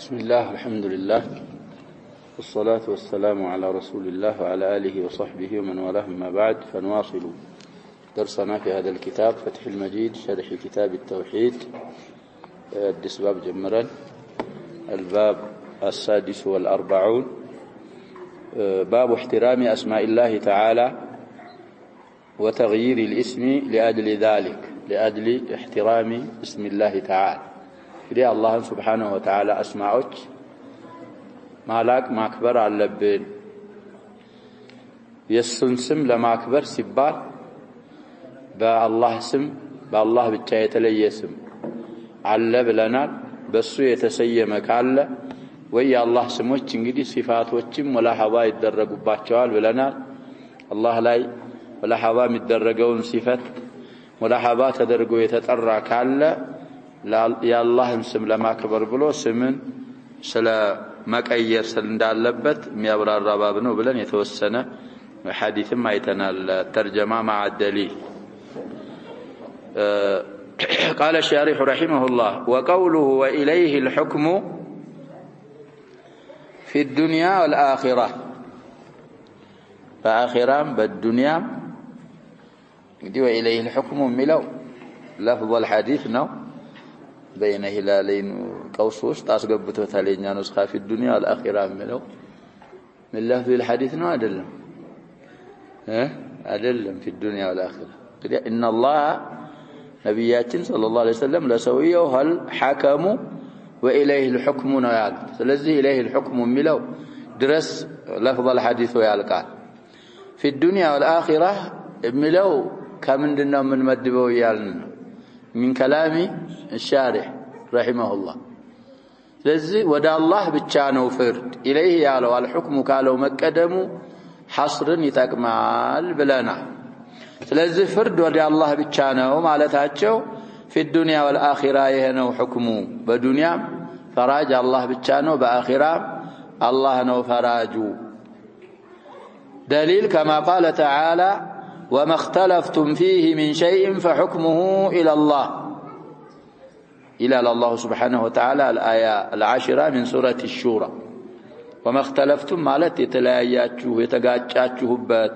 بسم الله الحمد لله والصلاة والسلام على رسول الله وعلى آله وصحبه ومن والاه ما بعد فنواصل درسنا في هذا الكتاب فتح المجيد شرح كتاب التوحيد الدسباب جمرا الباب 46 باب احترام أسماء الله تعالى وتغيير الاسم لأجل ذلك لأجل احترام اسم الله تعالى إذا الله سبحانه وتعالى أسماءك مالاك ماكبر على اللبين يسنسم لما أكبر سبال بالله اسم بالله بالتاية لي اسم على بلنا بسو يتسيمك على ويا الله سموك انجدي صفات وچم ولا حوا يتدرقوا باتشوال بلنا الله لاي ولا حوا متدرقون صفات ولا حوا تدرقوا يتطرق على يا الله اسم لما كبر بلو سمن سلا مقير سل እንዳለበት የሚያብራራ ባብ ነው ብለን የተወሰነ ሐዲስም አይተናል ተርጀማ مع الدليل قال الشارح رحمه الله وقوله وإليه الحكم في الدنيا والآخرة فآخرام بالدنيا وإليه الحكم ملو لفظ الحديث نو بين هلالين قوسوس تاسقبته تالينا نسخة في الدنيا والآخرة ملو من لفظ الحديث نو أدلم في الدنيا والآخرة إن الله نبياتنا صلى الله عليه وسلم لسويه هل حكموا وإليه الحكم نوال فلذي إليه الحكم ملو درس لفظ الحديث ويالقال في الدنيا والآخرة ملو كمن دنا من مدبو يالنا من كلام الشارح رحمه الله لذي ودى الله بتشانو فرد إليه يالو الحكم كالو مقدمو حصر يتكمال بلنا لذي فرد ودى الله بتشانو مالتاچو في الدنيا والآخرة يهنو حكمو بدنيا فراج الله بتشانو بآخرة الله نو فراجو دليل كما قال تعالى وما اختلفتم فيه من شيء فحكمه إلى الله إلى الله سبحانه وتعالى الآية 10 من سورة الشورى وما اختلفتم مالت يتلاياتشوه يتقاتشاتشوه بات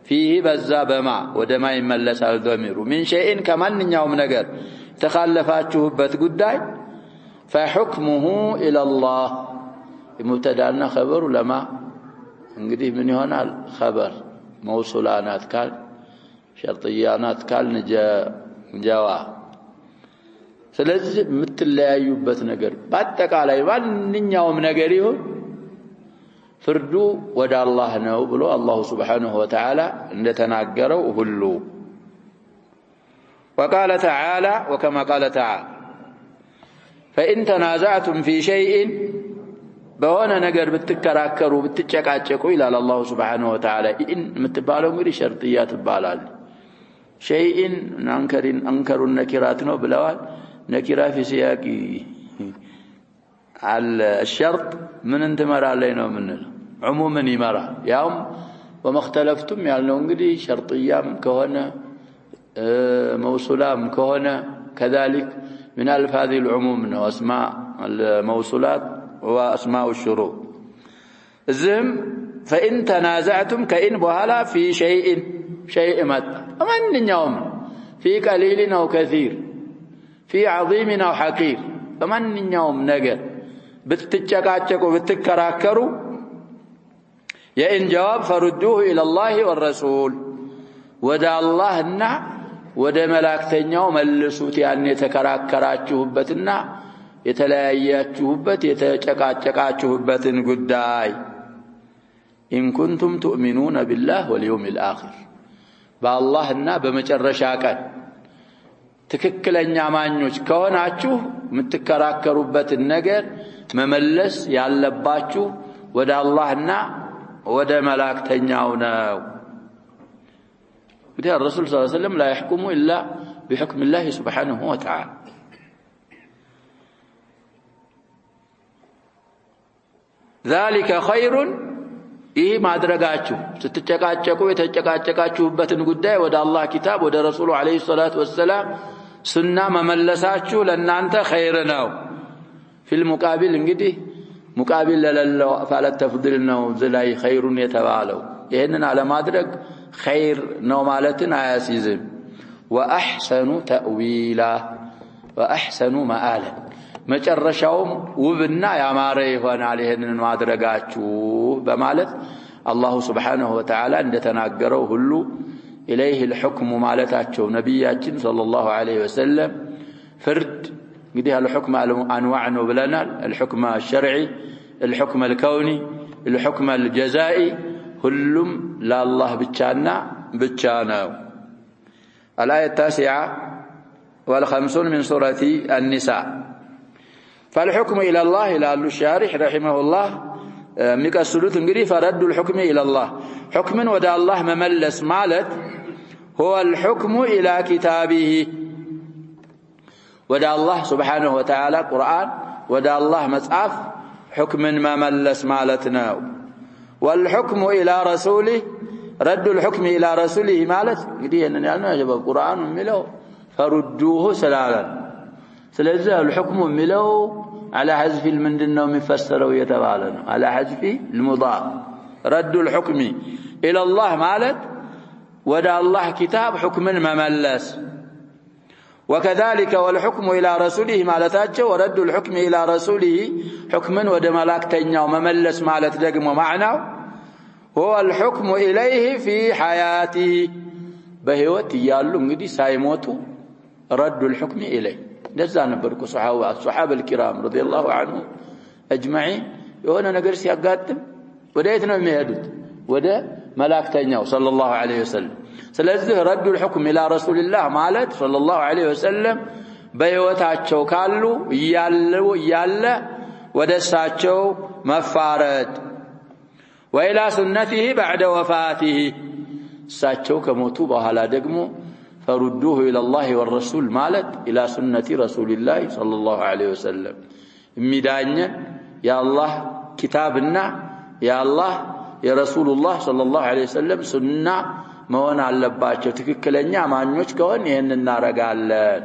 فيه بزاب مع ودما يملس الضمير من شيء كمان يوم نقر تخلفاتشوه بات قداي فحكمه إلى الله مبتدأنا خبر لما انقديه من هنا الخبر موصولانات كان شرطيانات كان جوا ስለዚህ የምትለያዩበት ነገር በአጠቃላይ ማንኛውም ነገር ይሁን ፍርዱ ወደ አላህ ነው ብሎ አላህ Subhanahu Wa Ta'ala እንደተናገረው ሁሉ وقال تعالى وكما قال تعالى فإن تنازعتم في شيء በሆነ ነገር ብትከራከሩ ብትጨቃጨቁ ይላል አላህ Subhanahu Wa Ta'ala ኢን የምትባለው እንግዲህ ሸርጥያ ትባላል شيئين انكروا النكرات ነው ብለዋል نكرة في سياق على الشرط من انتمرا عليه ነው ምንለው عموما يمرا ያውም وما اختلفتم ያልነው እንግዲህ ሸርጥያም ከሆነ موصولام ከሆነ كذلك من الفاظ العموم ነው اسماء الموصولات واسماء الشروط الزم فإن تنازعتم كإن بهلا في شيء مت ومنኛውም في قليل أو كثير في عظيم أو حقير ومنኛውም ነገር بتتጨቃጨቁ بتከራከሩ የኢን جواب فردوه إلى الله والرسول ወደ አላህና ወደ መላእክተኛው መልሱት ያን የተከራከራችሁበትና የተለያያችሁበት የተጨቃጨቃችሁበትን ጉዳይ إن كنتم تؤمنون بالله واليوم الآخر بالله بمجرش ቀን ትክክለኛ ማኞች ከሆናችሁ የምትከራከሩበትን ነገር መመለስ ያለባችሁ ወደ አላህና ወደ መላእክተኛው ነው ወደ الرسول صلى الله عليه وسلم لا يحكم إلا بحكم الله سبحانه وتعالى ذلك خير ይህ ማድረጋችሁ ስትጨቃጨቁ የተጨቃጨቃችሁበትን ጉዳይ ወደ አላህ ኪታብ ወደ ረሱሉ አለይሂ ሰላቱ ወሰለም ሱና መመለሳችሁ ለእናንተ ኸይር ነው في المقابل እንግዲህ ሙቃቢል ለለው አፋለ ተፍዲል ነው ዘላይ ኸይሩን የተባለው ይሄንን አለማድረግ ኸይር ነው ማለትን አያስይዝም ወአህሰኑ ተእዊላ ወአህሰኑ መአላ መጨረሻውም ውብና ያማረ ይሆናል ይሄንን ማድረጋችሁ በማለት አላሁ Subhanahu Wa Ta'ala እንደተናገረው ሁሉ إليه الحكم مالتاچو نبياتين صلى الله عليه وسلم فرد እንግዲህ الحكم انواع ነው ብለናል الحكم الشرعي الحكم الكوني الحكم الجزائي ሁሉም ለአላህ ብቻና ብቻ ነው الآية 59 من سورة النساء فالحكم إلى الله إلى الشارح رحمه الله ميقصدوت እንግዲህ فرد الحكم إلى الله حكم ودا الله مملس ማለት هو الحكم إلى كتابه ودا الله سبحانه وتعالى قرآن ودا الله مصحف حكم مملس مالتنا والحكم إلى رسوله رد الحكم إلى رسوله مالت እንግዲህ ያልነው ያለው ቁርአን የሚለው فردوه سلالا ስለዚህ الحكم የሚለው على حذف المندنو የሚፈሰረው የተባለ ነው على حذف المضاف رد الحكم إلى الله مالت ودا الله كتاب حكم مملس وكذلك والحكم إلى رسوله مالتاچو ورد الحكم إلى رسوله حكم ودا ملاكتኛው مملس ማለት ደግሞ معناه هو الحكم إليه في حياته بهوت يالو እንግዲህ ሳይሞቱ رد الحكم إليه እንደዛ ነበርኩ الصحابه الكرام رضي الله عنهم اجمعين የሆነ ነገር ሲያጋጥም ወዴት ነው የሚሄዱት ወደ መላእክተኛው صلى الله عليه وسلم ስለዚህ رد الحكم الى رسول الله ማለት صلى الله عليه وسلم በህይወታቸው ካሉ ያለ ወደሳቸው መፋረድ وإلى سنته بعد وفاته እሳቸው ከሞቱ በኋላ ደግሞ فردوه إلى الله والرسول مالت إلى سنة رسول الله صلى الله عليه وسلم ميدانيا يا الله كتابنا يا الله يا رسول الله صلى الله عليه وسلم سنة مهون علباتشو تككلنيا ማኞች ከሆነ ይሄን እናረጋለን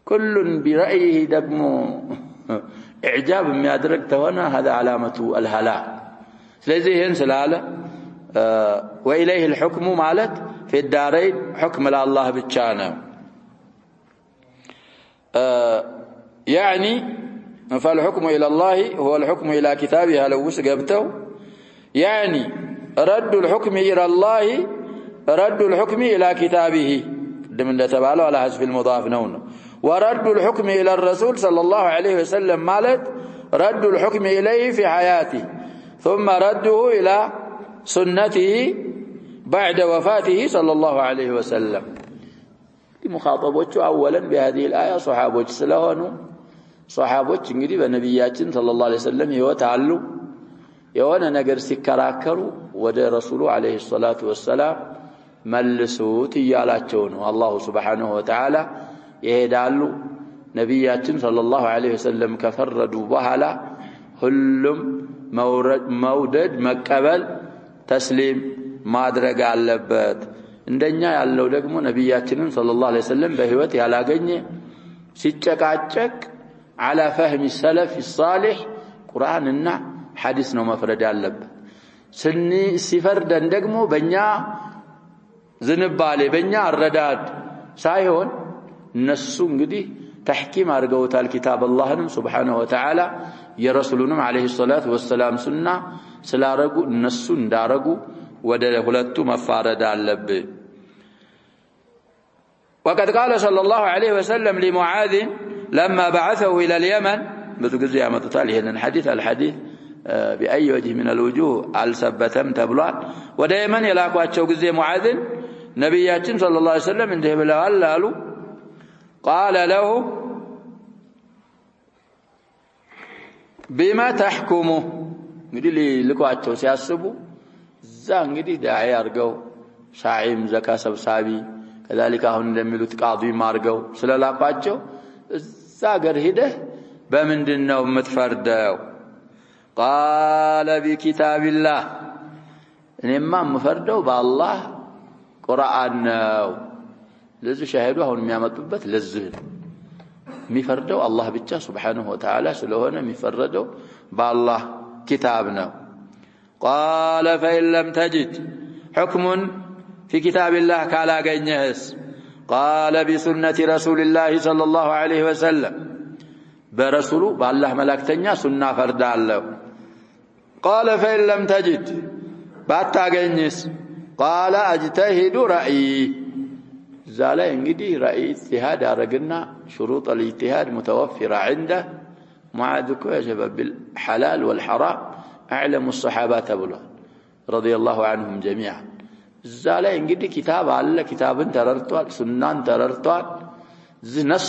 كل برأيه ደግሞ اعجاب የሚያደርግ ተሆነ هذا علامة الهلاك ስለዚህ ይሄን ስላለ وإليه الحكم مالت في الدارين حكم لله بالشانه يعني فالحكم إلى الله هو الحكم إلى كتابها لو وسقبته يعني رد الحكم إلى الله رد الحكم إلى كتابه من تبعله على حذف المضاف نون ورد الحكم إلى الرسول صلى الله عليه وسلم مالت رد الحكم إليه في حياته ثم رده إلى سنته بعد وفاته صلى الله عليه وسلم مخاطبوቹ اولا بهذه الايه صحابوች ስለሆኑ صحابوች እንግዲህ በነብያችን صلى الله عليه وسلم ህይወት አሉ የሆነ ነገር ሲከራከሩ ወደ ረሱሉ عليه الصلاه والسلام መልሱት ይያላቸው ነው አላሁ Subhanahu Wa Ta'ala ይሄዳሉ ነብያችን صلى الله عليه وسلم ከፈረዱ በኋላ ሁሉም መውደድ መቀበል ተስሊም ማድረግ አለበት እንደኛ ያለው ደግሞ ነብያችንን ሰለላሁ ዐለይሂ ወሰለም በህይወት ያላገኘ ሲጨቃጨቅ على فهم السلف الصالح ቁርአንና ሐዲስ ነው መፍረድ ያለበት ሲፈርደን ደግሞ በእኛ ዝንባሌ በእኛ አረዳድ ሳይሆን እነሱ እንግዲህ ተሕኪም አድርገውታል كتاب اللهንም سبحانه وتعالى የረሱሉንም عليه الصلاه والسلام ሱና ስላረጉ እነሱ እንዳረጉ ወደ ሁለቱ መፋረድ አለበት وقد قال صلى الله عليه وسلم لمعاذ لما بعثه إلى اليمن بذكر يامتطال هنا الحديث بأي وجه من الوجوه السبتم تبلان ودائما يلاقواቸው ጊዜ معاذ ነብያችን صلى الله عليه وسلم እንደ ብለዋል አሉ قال له بما تحكم እንግዲህ ልቋቸው ሲያስቡ እዛ እንግዲህ ዳዒ አርገው ሻዒም ዘካ ሰብሳቢ كذلك አሁን እንደሚሉት ቃዲ ማርገው ስለላቋቸው እዛ ገር ሄደህ በመንድነው የምትፈርደው قال بكتاب الله እኔማ የምፈርደው በአላህ ቁርአን ነው ለዚህ ሻሂዱ አሁን የሚያመጡበት ለዚህ የሚፈርደው አላህ ብቻ ሱብሓነሁ ወተዓላ ስለሆነ የሚፈረደው በአላህ ኪታብ ነው قال فإن لم تجد حكم في كتاب الله ካላገኘህስ قال بسنة رسول الله صلى الله عليه وسلم برسول بالله ملائكتኛ ሱና ፈርዳለሁ قال فإن لم تجد ባታገኝስ قال اجتهد رأيي زال እንግዲህ رأي اجتهاد አረግና شروط الاجتهاد متوفرة عنده معاذ كوجب بالحلال والحرام أعلم الصحابة تبلغ رضي الله عنهم جميعا زال እንግዲህ كتاب አለ كتابን ተረርቷል ሱናን ተረርቷል نص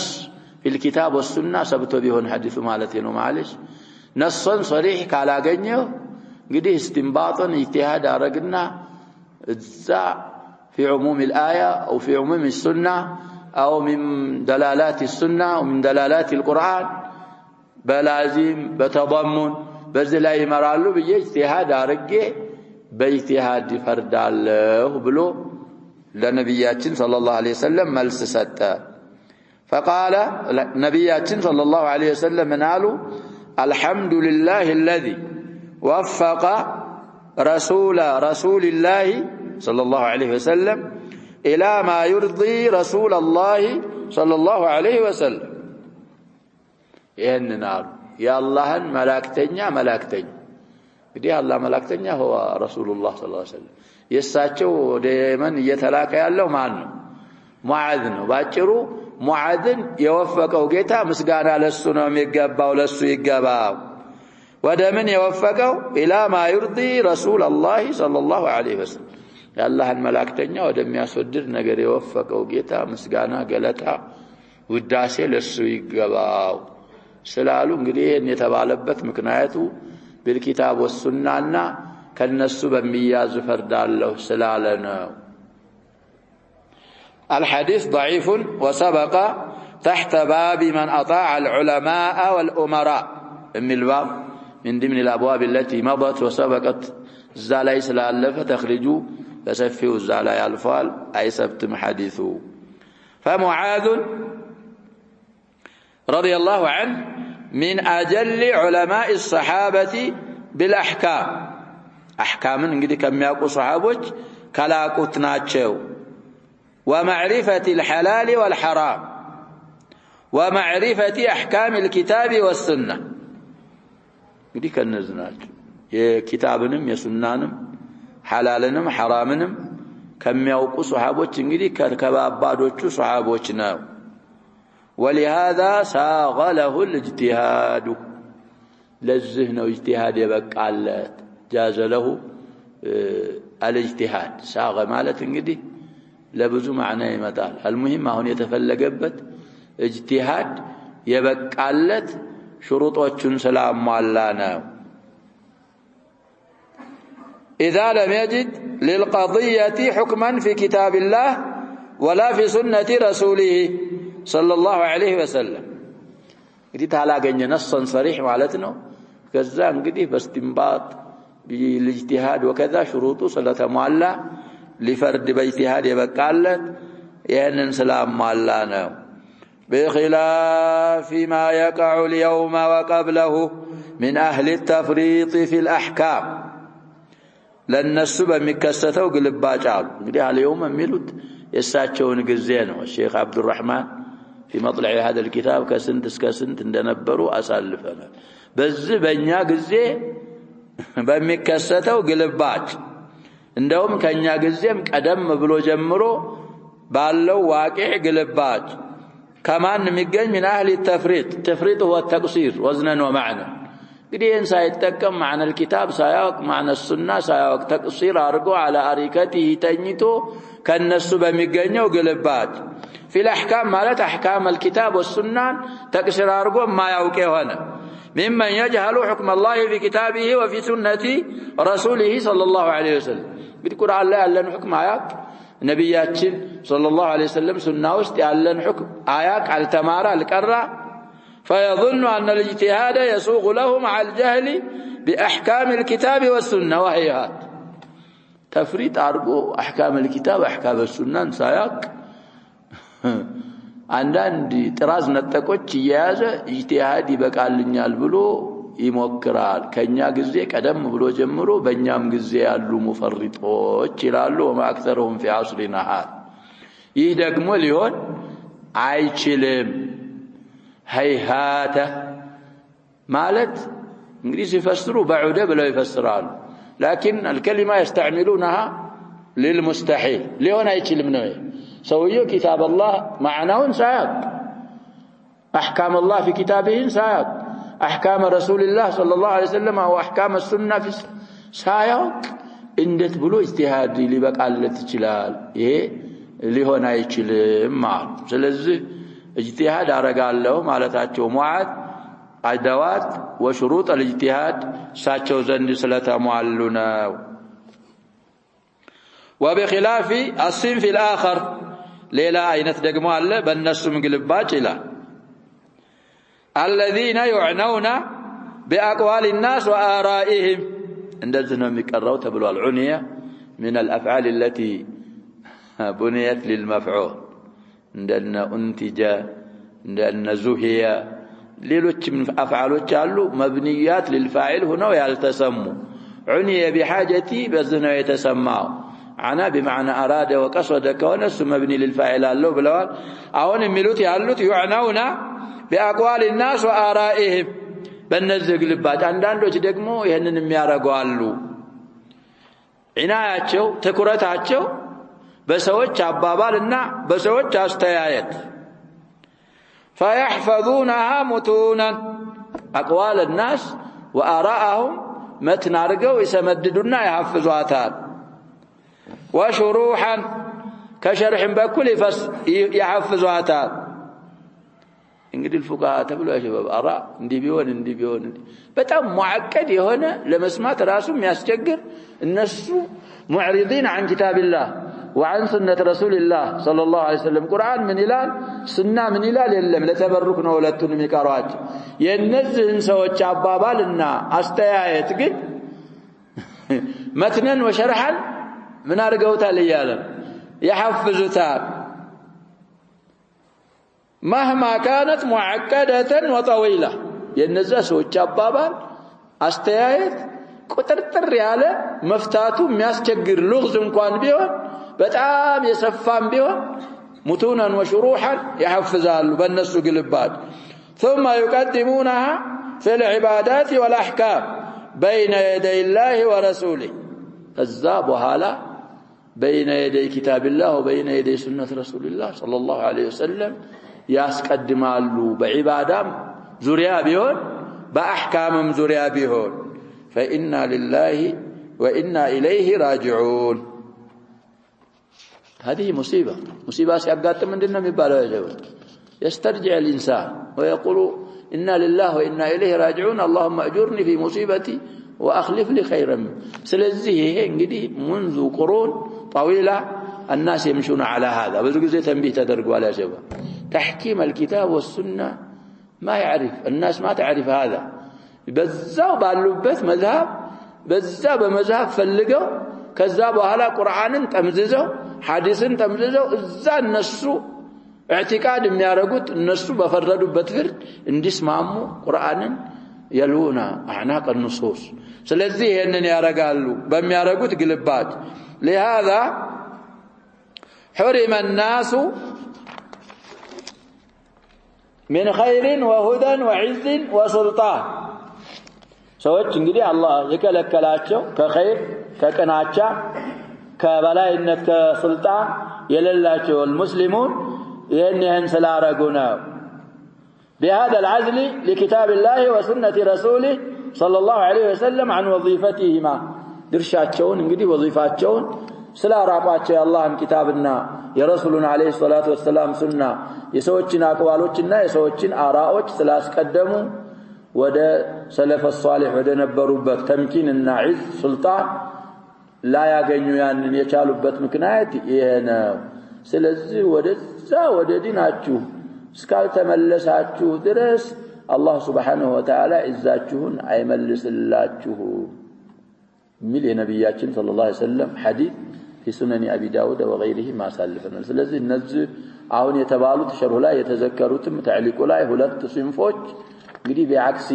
في الكتاب والسنة ثبت بيሆን حديث ማለት ነው معلش نصا صريح ካላገኘው እንግዲህ استنباطን اجتهاد አረግና الزا في عموم الآية أو في عموم السنة أو من دلالات السنة أو من دلالات القرآن بلازم بتضمن بذل لا يمرالو باجتهاد أرجع باجتهاد فرد الله بلو لنبياتنا صلى الله عليه وسلم ملس ستة فقال نبياتنا صلى الله عليه وسلم منالو الحمد لله الذي وفق رسول الله صلى الله عليه وسلم إلى ما يرضي رسول الله صلى الله عليه وسلم يهننار يا الله ملاكتنيا እንግዲህ አላህ መላእክተኛ هو رسول الله صلى الله عليه وسلم የሳቸው ደመን እየተላከ ያለው ማን ነው ሙዓዝ ነው ባጭሩ ሙዓዝን የወፈቀው ጌታ ምስጋና ለሱ ነው የሚገባው ለሱ ይገባው ወደ ምን የወፈቀው إلى ما يرضي رسول الله صلى الله عليه وسلم ያላህን መላእክተኛ ወደሚያስወድድ ነገር የወፈቀው ጌታ ምስጋና ገለታ ውዳሴ ለሱ ይገባው ስላሉ እንግዲህ የተባለበት ምክንያቱ بالكتاب والسنة كالنسو بمياز فردالله سلالنا الحديث ضعيف وسبق تحت باب من أطاع العلماء والأمراء من ضمن الأبواب التي مضت وسبقت الزالي سلالة فتخرجوا فسفوا الزالي الفال أي سبتم حديثه فمعاذ رضي الله عنه من أجل علماء الصحابة بالأحكام أحكام انجدي كم يقو صحابوش كلاقوت ناتشو ومعرفة الحلال والحرام ومعرفة أحكام الكتاب والسنة انجدي كالنزنات كتابنم يسنانم حلالنم حرامنم كم يقو صحابوش انجدي كالكبابادوش صحابوش ناو ولهذا ساغ له الاجتهاد للذهن واجتهاد يبقالت جاز له الاجتهاد ساغ مالت እንግዲህ ለብዙ معنى ይመጣል المهم አሁን የተፈለገበት اجتهاد የበቃለት شروطዎቹን ስላሟላ ነው إذا لم يجد للقضية حكما في كتاب الله ولا في سنة رسوله صلى الله عليه وسلم እንግዲህ ታላገኘ ነስን صريح ማለት ነው ከዛ እንግዲህ በስቲምባጥ بالاجتهاد وكذا شروط ስለተሟላ ሊፈርድ በእጅቲሃድ የበቃለት ይሄንን ስላሟላ ነው بخلاف ما يقع اليوم وقبله من أهل التفريط في الأحكام ለነሱ በሚከሰተው ግልባጭ አሉ እንግዲህ اليوم የሚሉት የሳቸውን ጊዜ ነው الشيخ عبد الرحمن في مطلع هذا الكتاب كسنت اسكسنت እንደነበሩ አሳልፈናል በዚህ በእኛ ጊዜ በሚከሰተው ግልባጭ እንደውም ከኛ ጊዜም ቀደም ብሎ ጀምሮ ባለው ዋቂዕ ግልባጭ ከማን የሚገኝ من اهل التفريط هو التقصير وزنا ومعنى እንግዲህ ሳይጠቀም معنى الكتاب ሳያውቅ معنى السنة ሳያውቅ تقصير አድርጎ على አሪከቲ ተኝቶ ከነሱ በሚገኘው ግልባጭ في الأحكام مالت أحكام الكتاب والسنة تقصير أرجو ما يوقع هنا ممن يجهل حكم الله في كتابه وفي سنة رسوله صلى الله عليه وسلم بتقول الله ألن حكم آيات نبياتين صلى الله عليه وسلم سنة وست ألن حكم آيات على تمارا الكرة فيظن أن الاجتهاد يسوغ له مع الجهل بأحكام الكتاب والسنة وهي هات تفريط أرجو أحكام الكتاب أحكام السنة سياق አንዳንድ ጥራዝ ነጠቆች ይያዘ ኢጅቲሃድ ይበቃልኛል ብሎ ይሞክራል ከኛ ጊዜ ቀደም ብሎ ጀምሮ በእኛም ጊዜ ያሉ ሙፈሪጦች ይላሉ ወማክተሩም في عصرنا ይህ ደግሞ ሊሆን አይችልም هيهات ማለት እንግዲህ ሲፈስሩ بعوده ብለው ይፈስራሉ لكن الكلمه يستعملونها للمستحيل ሊሆን አይችልም ነው سويه كتاب الله معناውን ሳያቅ احكام الله في كتابه ሳያቅ احكام رسول الله صلى الله عليه وسلم او احكام السنه في ሳያቅ እንዴት ብሎ اجتهاد ሊበቃለት ይችላል ይሄ ሊሆን አይችልም ማለት ስለዚህ اجتهاد አረጋለሁ ማለታቸው ሙዓድ ادوات وشروط الاجتهاد ሳቸው ዘንድ ስለተሟሉ ነው وبخلاف الصنف الاخر ሌላ አይነት ደግሞ አለ በእነሱም ግልባጭ ይላል الذين يعنون باقوال الناس وآرائهم እንደዚህ ነው የሚቀራው ተብሏል ዑንያ من الافعال التي بنيت للمفعول እንደነ انتج እንደነ زهي ሌሎች ምን አፍዓሎች አሉ مبنيات للفاعل هنا ያልተሰሙ ዑንያ بحاجتي በዝነው የተሰማው عنا بمعنى اراد وقصد كون اسم مبني للفاعل الله ብለዋል አሁን የሚሉት ያሉት يعنون باقوال الناس وآرائهم በእነዚህ ግልባጭ አንዳንዶች ደግሞ ይሄንን የሚያረጉ አሉ ዒናያቸው ትኩረታቸው በሰዎች አባባልና በሰዎች አስተያየት فيحفظونها متونا اقوال الناس وآراءهم متن አድርገው ይሰመድዱና ያحفظዋታል وشروحا كشرح بكل يحفظዋታል እንግዲህ الفقهاء ተብሎ ያሸበብ አራ እንዲህ ቢሆን በጣም ሙአቀድ የሆነ ለመስማት ራሱ የሚያስቸግር እነሱ معرضين عن كتاب الله وعن سنة رسول الله صلى الله عليه وسلم قرآن من إلال سنة من إلال يلم لتبرك نولتون ميقارات ينزهن سوچ عبابالنا استيايت قد متنا وشرحا من أرقوتا ليالا يحفظتا مهما كانت معقدة وطويلة ينزه سوچ عبابال استيايت ቁጥርጥር ያለ መፍታቱ የሚያስቸግር لغز እንኳን ቢሆን በጣም የሰፋም ቢሆን متونا وشروحا يحفظالو በእነሱ ግልባጭ ثم يقدمونها في العبادات والاحكام بين يدي الله ورسوله ከዛ በኋላ بين يدي كتاب الله وبين يدي سنة رسول الله صلى الله عليه وسلم ያስቀድማሉ በዒባዳም ዙሪያ ቢሆን በአህካምም ዙሪያ ቢሆን فإنا لله وإنا إليه راجعون هذه مصيبة سيقاتم من ديننا مبالا يا جوال يسترجع الإنسان ويقول إنا لله وإنا إليه راجعون اللهم أجرني في مصيبتي وأخلف لي خيرا سلزيه انجدي منذ قرون طويلة الناس يمشون على هذا بذلك زي تنبيه تدرقوا على جوال تحكيم الكتاب والسنة ما يعرف الناس ما تعرف هذا በዛው ባሉበት መዝሐብ በዛ በመዝሐብ ፈልገው ከዛ በኋላ ቁርአንን ተምዝዘው ሐዲስን ተምዝዘው እዛ እነሱ اعتقاد የሚያረጉት እነሱ በፈረዱበት ፍርድ እንዲስማሙ ቁርአንን يلونا اعناق النصوص ስለዚህ ይሄንን ያረጋሉ በሚያረጉት ግልባጭ لهذا حرم الناس من خير وهدى وعز وسلطان ሰዎች እንግዲህ አላህ የከለከላቸው ከኸይር ከቀናቻ ከበላይነት ከስልጣን የሌላቸው المسلمون ይሄን ስላረጉ ነው بهذا العزل لكتاب الله وسنة رسوله صلى الله عليه وسلم عن وظيفتهما ድርሻቸውን እንግዲህ ወظيፋቸውን ስላራቋቸው የአላህን ኪታብና የረሱሉን አለይሂ ሰላቱ ወሰለም ሱና የሰዎችን አቅዋሎችና የሰዎችን አራዎች ስላስቀደሙ ወደ ሰለፈ ሷሊህ ወደ ነበሩበት ተምኪንና ዒዝ ሱልጣን ላ ያገኙ ያንን የቻሉበት ምክንያት ይሄ ነው ስለዚህ ወደዛ ወደ ዲናችሁ እስካልተመለሳችሁ ድረስ አላህ Subhanahu Wa Ta'ala ኢዛችሁን አይመልስላችሁ ሚል የነብያችን ሰለላሁ ዐለይሂ ወሰለም ሐዲስ في سنن ابي داود وغيره ما سالفنا ስለዚህ እነዚህ አሁን የተባሉት ሸርሁ ላይ የተዘከሩትም ተዕሊቁ ላይ ሁለት ሲንፎች እንግዲህ ቢአክሲ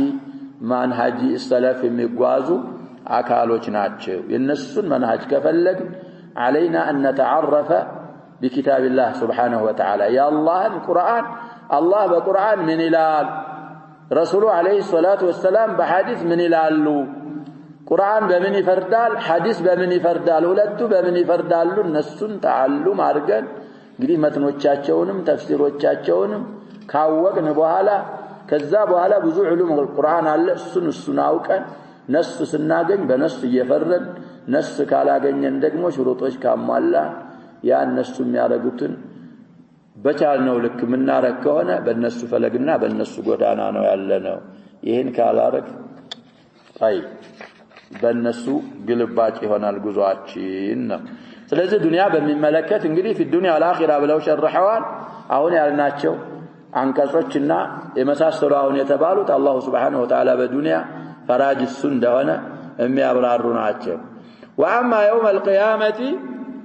ማንሃጂ ሰለፍ የሚጓዙ አካሎች ናቸው የነሱን መንሃጅ ከፈለግ علينا أن نتعرف بكتاب الله سبحانه وتعالى يا الله القرآن الله بقرآن من إلال رسوله عليه الصلاة والسلام بحديث من إلالو قرآن بمن فردال حديث بمن فردال ولدت بمن فردال النسون تعلم أرجل قدي متنوچاچونم تفسيروچاچونم ካወቅን በኋላ ከዛ በኋላ ብዙ ዑሉም القرآن አለ እሱን አውቀን ነስ ስናገኝ በነስ እየፈረን ነስ ካላገኘን ደግሞ ሽሩጦች ካሟላ ያ እነሱ የሚያረጉትን በቻልነው ልክ ምናረክ ከሆነ በእነሱ ፈለግና በእነሱ ጎዳና ነው ያለነው ይሄን ካላረክ አይ በእነሱ ግልባጭ ይሆናል ጉዟችን ነው ስለዚህ ዱንያ በሚመለከት እንግዲህ في الدنيا والآخرة ብለው ሸርሐዋል አሁን ያልናቸው አንቀጾችና የመሳሰሉ አሁን የተባሉት አላህ Subhanahu Wa Ta'ala በዱንያ ፈራጅ እሱ እንደሆነ የሚያብራሩ ናቸው واما يوم القيامه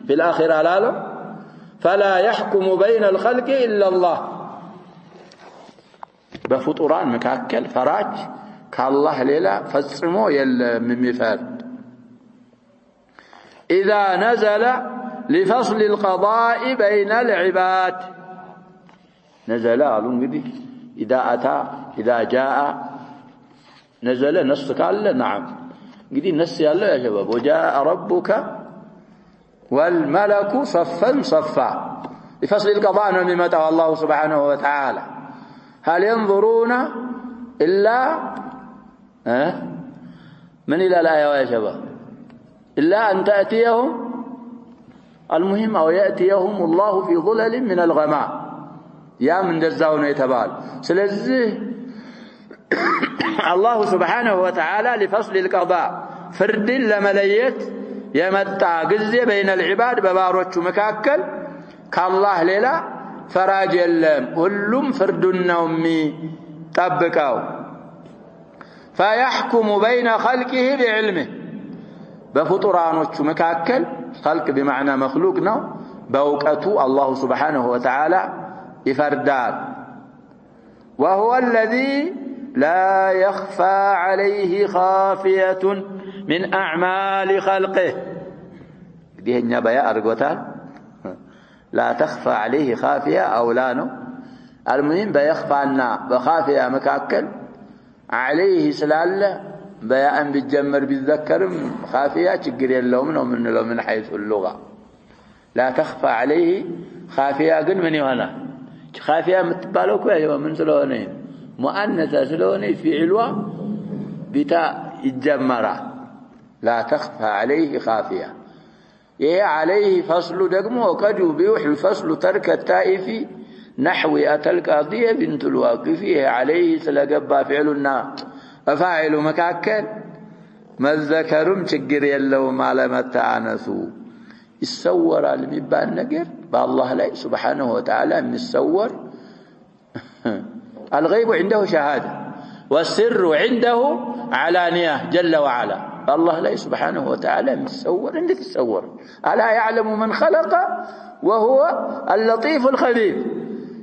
في الاخره لاله فلا يحكم بين الخلق الا الله بفطران مكاكل فراج كالله ليلا فصمو يلم የሚፈርድ اذا نزل لفصل القضاء بين العباد نزل قالوا እንግዲህ اذا اتى اذا جاء نزل نص قال نعم እንግዲህ ነስ ያለው ያ ሸባብ وجاء ربك والملك صفا صفا لفصل القضاء ነው የሚመጣው الله سبحانه وتعالى هل ينظرون الا من الى الايه يا شباب الا ان تاتيهم المهم او ياتيهم الله في ظلل من الغمام يا من دزاو ነው የተባለ ስለዚህ الله سبحانه وتعالى لفصل القضاء فرد لمليت يمتع غزي بين العباد بباروቹ መካከል كالله ሌላ ፈራጅ የለም ሁሉም ፍርዱን ነው የሚጠብቀው فيحكم بين خلقه بعلمه በፍጡራኖቹ መካከል خلق بمعنى مخلوق ነው በእውቀቱ الله سبحانه وتعالى ይፈርዳል وهو الذي لا يخفى عليه خافية من أعمال خلقه ديهنا بيا أرغوتال لا تخفى عليه خافية أو لا نو المهم بيخفى بخافية مكاكل عليه سلال بيا أن بيتجمر بالذكر خافية تقري اللوم من حيث اللغة لا تخفى عليه خافية قل من يوانا خافية متبالوك من سلونين مؤنثة سلوني في علوة بتاء الجمرة لا تخفى عليه خافية إيه عليه فصل دقمه وقد يبيح الفصل ترك التائف نحو أتى القاضية بنت الواقفية عليه سلقبا فعلنا أفاعل مكاكل ما الذكرم تقر يلو ما لم التعنثوا السور المبان نقر بالله لا سبحانه وتعالى من السور الغيب عنده شهادة والسر عنده علانية جل وعلا الله لا سبحانه وتعالى متصور عندك تصور ألا يعلم من خلق وهو اللطيف الخبير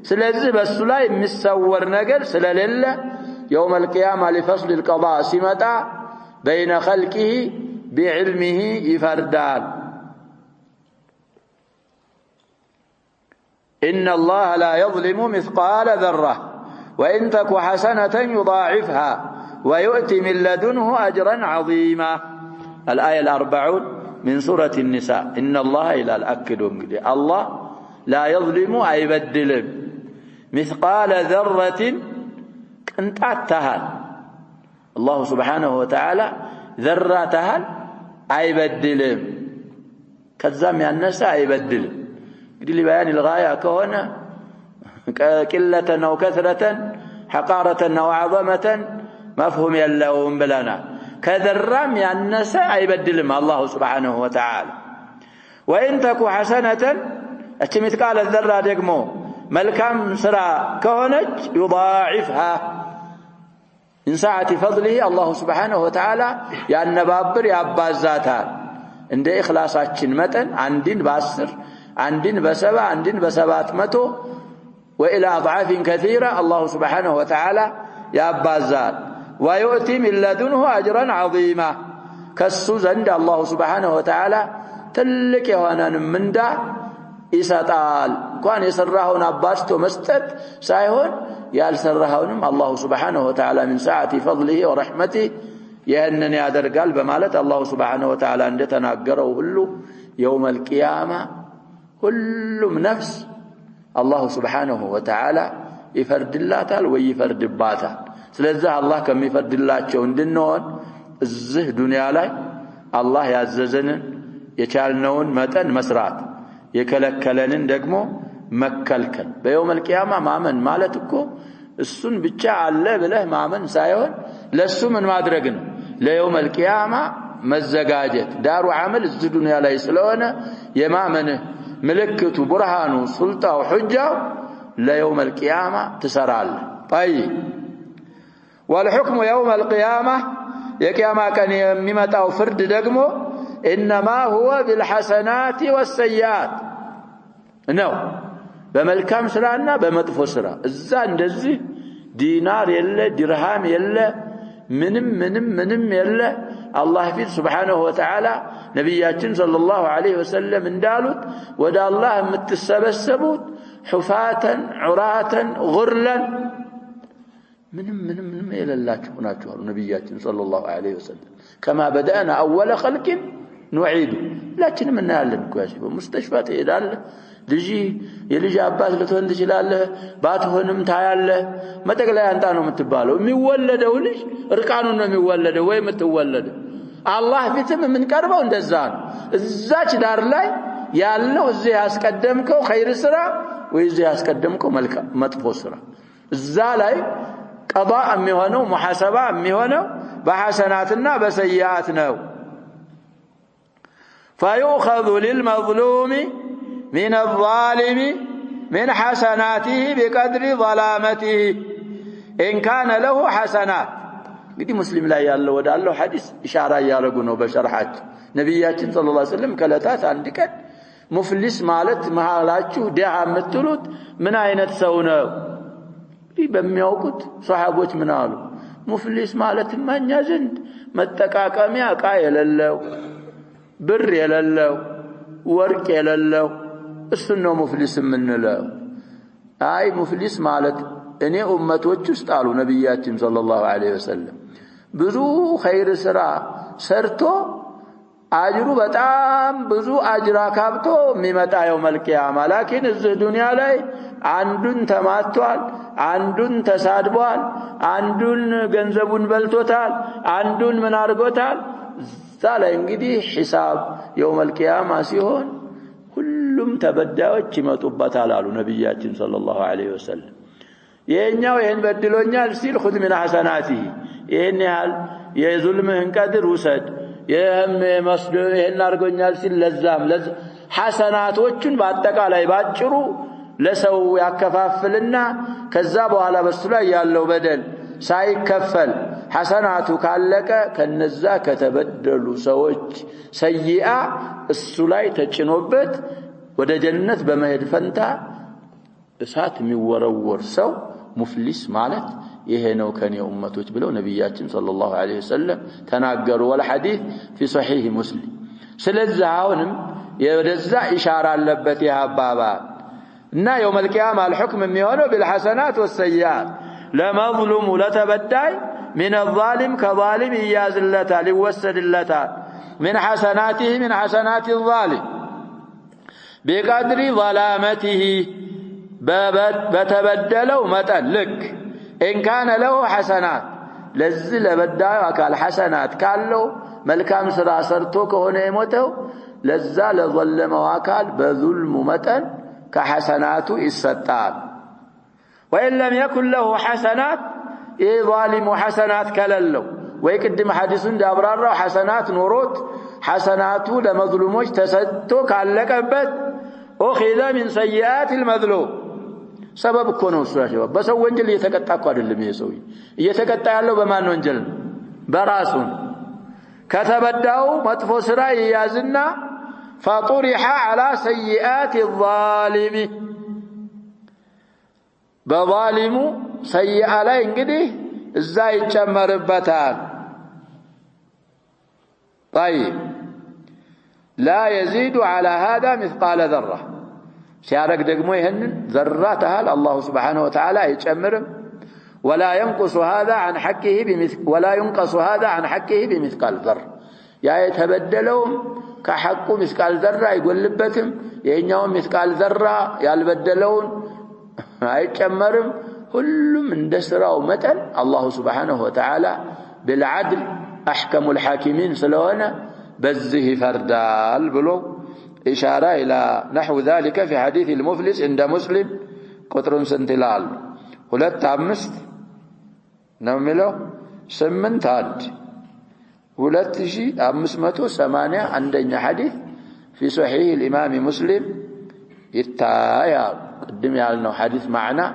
سلازم السلاي متصور نقل سلالله يوم القيامة لفصل القضاء سمتا بين خلقه بعلمه يفردان إن الله لا يظلم مثقال ذرة وإن تك حسنة يضاعفها ويؤتي من لدنه أجرا عظيما الآية 40 من سورة النساء إن الله إلى الأكد الله لا يظلم أي بدل مثقال ذرة انت أتهل الله سبحانه وتعالى ذراتها أي بدل كذام الناس أي بدل لبيان الغاية كونه قلة أو كثرة حقارة أو عظمة مفهوم يلهم بلنا كذرام الناس يبدلهم الله سبحانه وتعالى وإن تكو حسنة اتمثقال الذرة دقمو ملكام سرا كونج يضاعفها من ساعة فضله الله سبحانه وتعالى يا النبابر يا أبازاتها عند إخلاصاتشن متن عندين باسر عندين بسبع عندين بسبات متو وإلى أضعاف كثيرة الله سبحانه وتعالى يابازال ويؤتي من لدنه أجرا عظيما كسو زند الله سبحانه وتعالى تلك يوانا من دا إساتال كوان يسرهون أباستو مستد سايهون يالسرهونم الله سبحانه وتعالى من ساعة فضله ورحمته يأنني أدر قلب مالت الله سبحانه وتعالى عندتنا أقره كله يوم القيامة كل نفس الله سبحانه وتعالى يفرد الله تعالى ويفرد باتا سلزه الله كم يفرد الله تشون دنون الزه دنيا لاي الله يعززن يشالنون متن مسرات يكلكلنن دغمو مكلكل بيوم القيامه ማመን ማለት እኮ እሱን ብቻ አለ ብለህ ማመን ሳይሆን ለሱ ምን ማድረግ ነው ለيوم القيامه መዘጋጀት ዳሩ አመል እዚህ ዱንያ ላይ ስለሆነ የማመን ملكته برهانه سلطه وحجه ليوم القيامه تسرال طيب والحكم يوم القيامه يقيامه كان يميمطاو فرد دغمو انما هو بالحسنات والسيئات ነው በመልካም ስራና በመጥፎ ስራ እዛ እንደዚህ ዲናር የለ ድርሃም የለ ምንም የለ الله فيه سبحانه وتعالى نبياتنا صلى الله عليه وسلم اندالوت ودا الله متسبسبوت حفاة عراة غرلا من يللاችሁ ናችሁ ነብያችን صلى الله عليه وسلم كما بدأنا اول خلق نعيد لكن من ያለን ቋሽበ ሙስተሽፋት ይሄዳል ልጅ የልጅ አባት ልትሆን ትችላለህ ባትሆንም ታያለህ መጠቅለያ አንታ ነው የምትባለው የሚወለደው ልጅ እርቃኑን ነው የሚወለደው ወይ የምትወለደው አላህ ፊትም ምን ቀርበው እንደዛ ነው እዛች ዳር ላይ ያለው እዚህ ያስቀደምከው ኸይር ስራ ወይ እዚህ ያስቀደምከው መጥፎ ስራ እዛ ላይ ቀضاء የሚሆነው ሙሐሰባ የሚሆነው በሐሰናትና በሰይያት ነው فيؤخذ للمظلوم من الظالم من حسناته بقدر ظلامته إن كان له حسنات قد مسلم لا يالله ودالله حديث إشارة يارقونه بشرحات نبياتنا صلى الله عليه وسلم كالتات عندك مفلس مالت مهالاتشو دعا متلوت من أين تسونه بميوقت صحابوت منالو مفلس مالت من يزند متكاكمي أقايل الله بر يلله ورق يلله السنة مفلس منله أي مفلس مالت إني أمتوች ውስጥ አሉ ነብያችን صلى الله عليه وسلم ብዙ ኸይር ስራ ሰርቶ አጅሩ በጣም ብዙ አጅራ ካብቶ የሚመጣ يوم القيامه لكن እዚህ ዱንያ ላይ አንዱን ተማቷል አንዱን ተሳድቧል አንዱን ገንዘቡን በልቶታል አንዱን ምን አርጎታል ዛለ እንግዲህ ሒሳብ يوم القيامه ሲሆን ሁሉም ተበዳዮች ይመጡበታል አሉ ነብያችን صلى الله عليه وسلم የኛው ይሄን በድሎኛል ሲል خذ من حسناته ይሄን ያህል የዙልምህን ቀድር ውሰድ የመስዶ ይሄን አርጎኛል ሲል ለዛም ሐሰናቶችን በአጠቃላይ ባጭሩ ለሰው ያከፋፍልና ከዛ በኋላ በሱ ላይ ያለው በደል ሳይከፈል ሐሰናቱ ካለቀ ከነዛ ከተበደሉ ሰዎች ሰይአ እሱ ላይ ተጭኖበት ወደ ጀነት በመሄድ ፈንታ እሳት የሚወረወር ሰው ሙፍሊስ ማለት ይሄ ነው ከኔ ኡመቶች ብለው ነብያችን ሰለላሁ ዐለይሂ ወሰለም ተናገሩ والحديث في صحيح مسلم ስለዚህ አሁንም የወደዛ ኢሻራ አለበት ያባባ እና يوم القيامه الحكم የሚሆነው بالحسنات والسيئات لمظلوم لتبداي من الظالم كظالم يازلتا ليوسدلتا من حسناته من حسنات الظالم بقدر ظلامته بتبدلوا متن لك إن كان له حسنات لزل بدايو أكال حسنات كالو ملكام سرا سرتو كهونه يموتو لزال ظلم وأكال بظلم متن كحسنات الستار وإن لم يكن له حسنات ظالم حسنات كللو ويقدم حديثون دابرار حسنات نوروت حسناتو لمظلوموش تستو كاللكبت أخذ من سيئات المظلوم سبب كونه يا شباب بس ወንጀል እየተቀጣ እኮ አይደለም ይሄ ሰው እየተቀጣ ያለው በማን ወንጀል በራሱን ከተበዳው መጥፎ ስራ ይያዝና فطرح على سيئات الظالم በዛሊሙ ሰይአ ላይ እንግዲህ እዛ ይጨመርበታል طيب لا يزيد على هذا مثقال ذرة ሲያረግ ደግሞ ይሄንን ዘራ ታህል አላህ Subhanahu Wa Ta'ala አይጨምርም ولا ينقص هذا عن حقه ولا ينقص هذا عن حقه بمثقال ذرة ያ የተበደለው ከሐቁ مثقال ذرة አይጎልበትም የኛው مثقال ذرة ያልበደለውን አይጨመርም ሁሉም እንደስራው መጠን አላህ Subhanahu Wa Ta'ala بالعدل احكم الحاكمين ስለሆነ በዚህ ይፈርዳል ብሎ إشارة إلى نحو ذلك في حديث المفلس عند مسلم قطرن سنتلال ሁለት አምስት ነው የሚለው 8 አንድ 2580 አንደኛ ሐዲስ في صحيح الإمام مسلم يتايا قدم ያልነው ሐዲስ معنى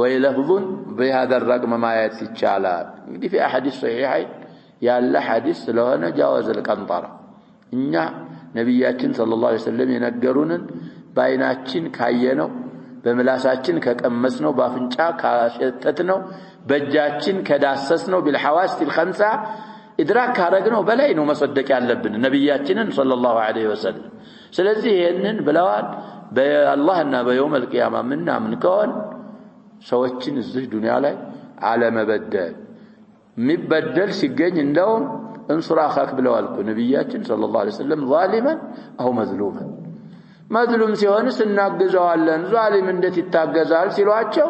ويلفظ بهذا الرقم ما يتشالال እንግዲህ في أحاديث صحيحين ያለ ሐዲስ ስለሆነ جاوز القنطرة እኛ ነብያችን ሰለላሁ ዐለይሂ ወሰለም የነገሩንን ባይናችን ካየነው በመላሳችን ከቀመስነው ባፍንጫ ካሸተትነው በእጃችን ከዳሰስነው بالحواس الخمسه ኢድራክ ካረግነው በላይ ነው መሰደቅ ያለብን ነብያችንን ሰለላሁ ዐለይሂ ወሰለም ስለዚህ ይሄንን ብለዋል በአላህና በየውመል ቂያማ ምናምን ከሆነ ሰዎችን እዚህ ዱንያ ላይ አለመበደል የሚበደል ሲገኝ እንደውም انصر اخاك ብለዋል ነብያችን ሰለላሁ ዐለይሂ ወሰለም ዛሊማ አው መዝሉማ መዝሉም ሲሆን ስናግዘዋለን ዛሊም እንዴት ይታገዛል ሲሏቸው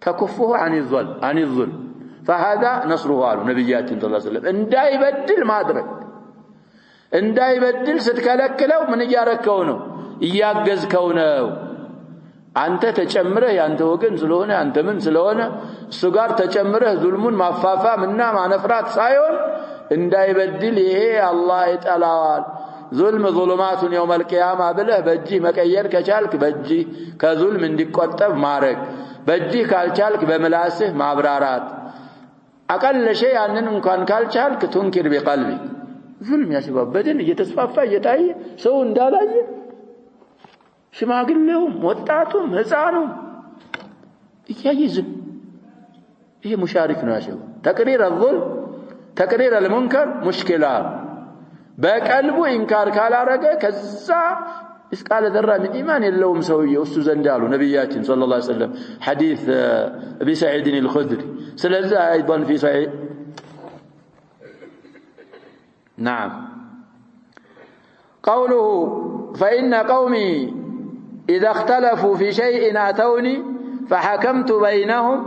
ተከፉሁ عن الظلم فهذا نصره على ነብያችን ሰለላሁ ዐለይሂ ወሰለም እንዳይበድል ማድረግ እንዳይበድል ስትከለክለው ምን ያረከው ነው እያገዝከው ነው አንተ ተጨምረህ ያንተ ወገን ስለሆነ አንተ ምን ስለሆነ እሱ ጋር ተጨምረህ ዙልሙን ማፋፋምና ማነፍራት ሳይሆን እንዳይበድል ይሄ አላህ ይጠላዋል ዙልም ظلماتን يوم القيامه ብለህ በእጅ መቀየር ከቻልክ በእጅ ከዙልም እንዲቆጠብ ማረግ በእጅ ካልቻልክ በመላስህ ማብራራት አቀለ شيء ያንን እንኳን ካልቻልክ ትንኪር በقلبي ዙልም ያስባበደን እየተስፋፋ እየታየ ሰው እንዳላየ ሽማግሌውም ወጣቱም ህፃኑም ይያይዝም ይሄ ሙሻሪክ ነው ያለው ተቅሪር الظلم تقرير المنكر مشكلة بقلبه إنكار ካላረገ ከዛ እስቃለ ذره من ايمان የለውም ሰውየው እሱ ዘንድ አሉ ነብያችን صلى الله عليه وسلم حديث ابي سعيد الخدري ስለዚህ ايضا في صحيح نعم قوله فإن قومي إذا اختلفوا في شيء أتوني فحكمت بينهم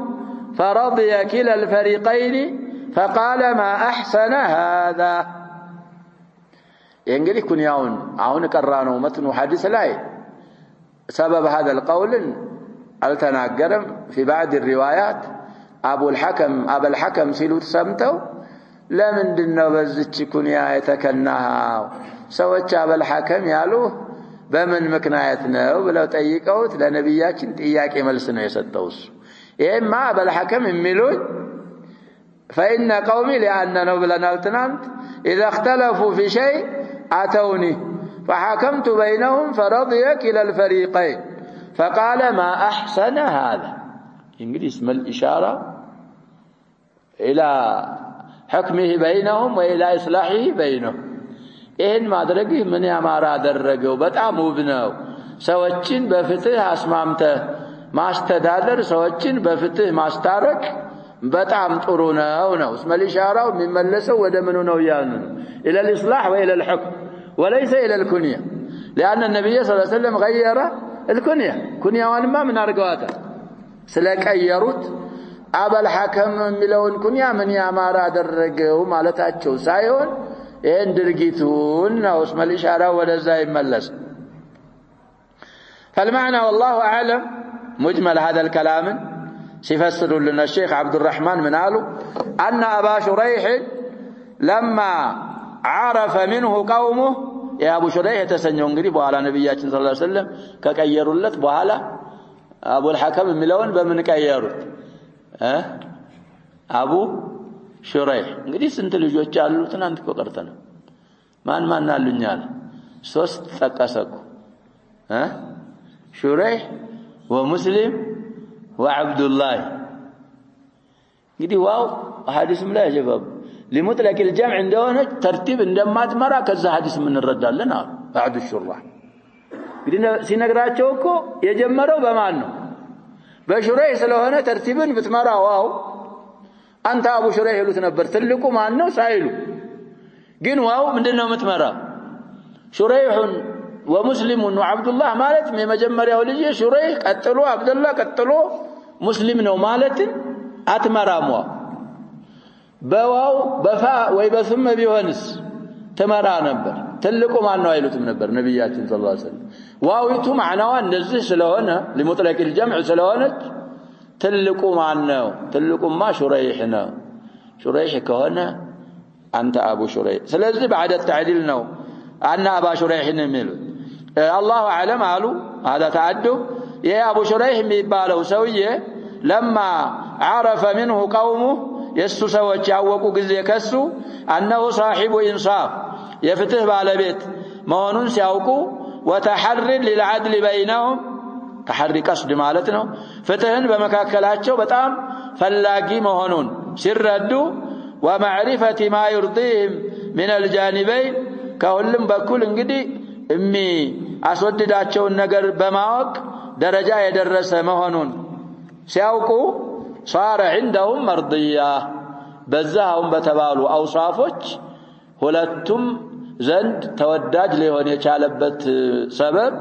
فرضي كلا الفريقين فقال ما أحسن هذا ينقل يكون عون قرانه متن حديث لا سبب هذا القول التناقرم في بعض الروايات أبو الحكم سيلوت سمتو لمن دنو بزتش كنيا يتكناها سوتش أبو الحكم يالوه بمن مكنايتنا ولو تأيقوت لنبياتين تأياك ملسنا يستوس إما أبو الحكم الملوج فإن قومي لأننا بلنا التنانت إذا اختلفوا في شيء أتوني فحكمت بينهم فرضي كلا الفريقين فقال ما أحسن هذا إنجلي اسم الإشارة إلى حكمه بينهم وإلى إصلاحه بينهم إن ما درجه من يمارا درجه بتعم وبناو سوتشين بفتح أسمامته ما استدادر سوتشين بفتح ما استارك بتعم طرونا هنا اسم الإشارة ومملسه ودمنه نويانه إلى الإصلاح وإلى الحكم وليس إلى الكنية لأن النبي صلى الله عليه وسلم غير الكنية كنية وانما من أرقواته سلك أيروت أبا الحكم ملون كنية من يامارا درقه مالتاتشو سايون إن درقيتون اسم الإشارة ولا زي ملس فالمعنى والله أعلم مجمل هذا الكلام سيفسر لنا الشيخ عبد الرحمن من قالوا أن أبا شريح لما عرف منه قومه يا أبو شريح تسنيون قريب على نبياتنا صلى الله عليه وسلم ككيروا لت بحالا أبو الحكم ملون بمن كيروا أبو شريح قريب سنت لجوة جالو تنانت كوكرتنا ما نالو نيال سوست تكاسكو شريح ومسلم وعبد الله እንግዲህ ዋው ሐዲስም ላይ ያጀባብ لمطلق الجمع እንደሆነ ተርቲብ እንደማትመራ ከዛ ሐዲስ ምን እንረዳለን አሉ بعد الشراح እንግዲህ ሲነግራቸው እኮ የጀመረው በማን ነው በሹረይህ ስለሆነ ተርቲብን ብትመራ ዋው አንተ አቡ ሹረይህ ይሉት ነበር ትልቁ ማን ነው ሳይሉ ግን ዋው ምንድነው የምትመራ ሹረይሁን ومسلم وعبد الله ማለት የመጀመሪያው ልጅ ሹረይህ ቀጥሎ አብደላህ ቀጥሎ ሙስሊም ነው ማለት አትመራም በዋው በፋ ወይ በስም ቢሆንስ ተመራ ነበር ትልቁ ማን ነው አይሉትም ነበር ነብያችን ሰለላሁ ዐለይሂ ወሰለም ዋዊቱ ማዕናዋ እንደዚህ ስለሆነ لمطلق الجمع ስለሆነች ትልቁ ማን ነው ትልቁማ ሹረይህ ነው ሹረይህ ከሆነ አንተ አቡ ሹረይህ ስለዚህ بعد التعديل ነው አና አባ ሹረይህ ነው የሚሉት الله اعلم قالوا هذا تعدد يا ابو شريح የሚባለው ሰውዬ لما عرف منه قومه يسو ሰዎች ያወቁ ጊዜ ከሱ انه صاحب انصاف የፍትህ ባለቤት መሆኑን ሲያውቁ وتحرر للعدل بينهم تحري قصد ማለት ነው ፍትህን በመካከላቸው በጣም ፈላጊ መሆኑን ሲረዱ ومعرفه ما يرضيهم من الجانبين ከሁሉም በኩል እንግዲህ አስወድዳቸውን ነገር በማወቅ ደረጃ የደረሰ መሆኑን ሲያውቁ صار عندهم مرضيه በዛውም በተባሉ አውሳፎች ሁለቱም ዘንድ ተወዳጅ ሊሆን የቻለበት ሰበብ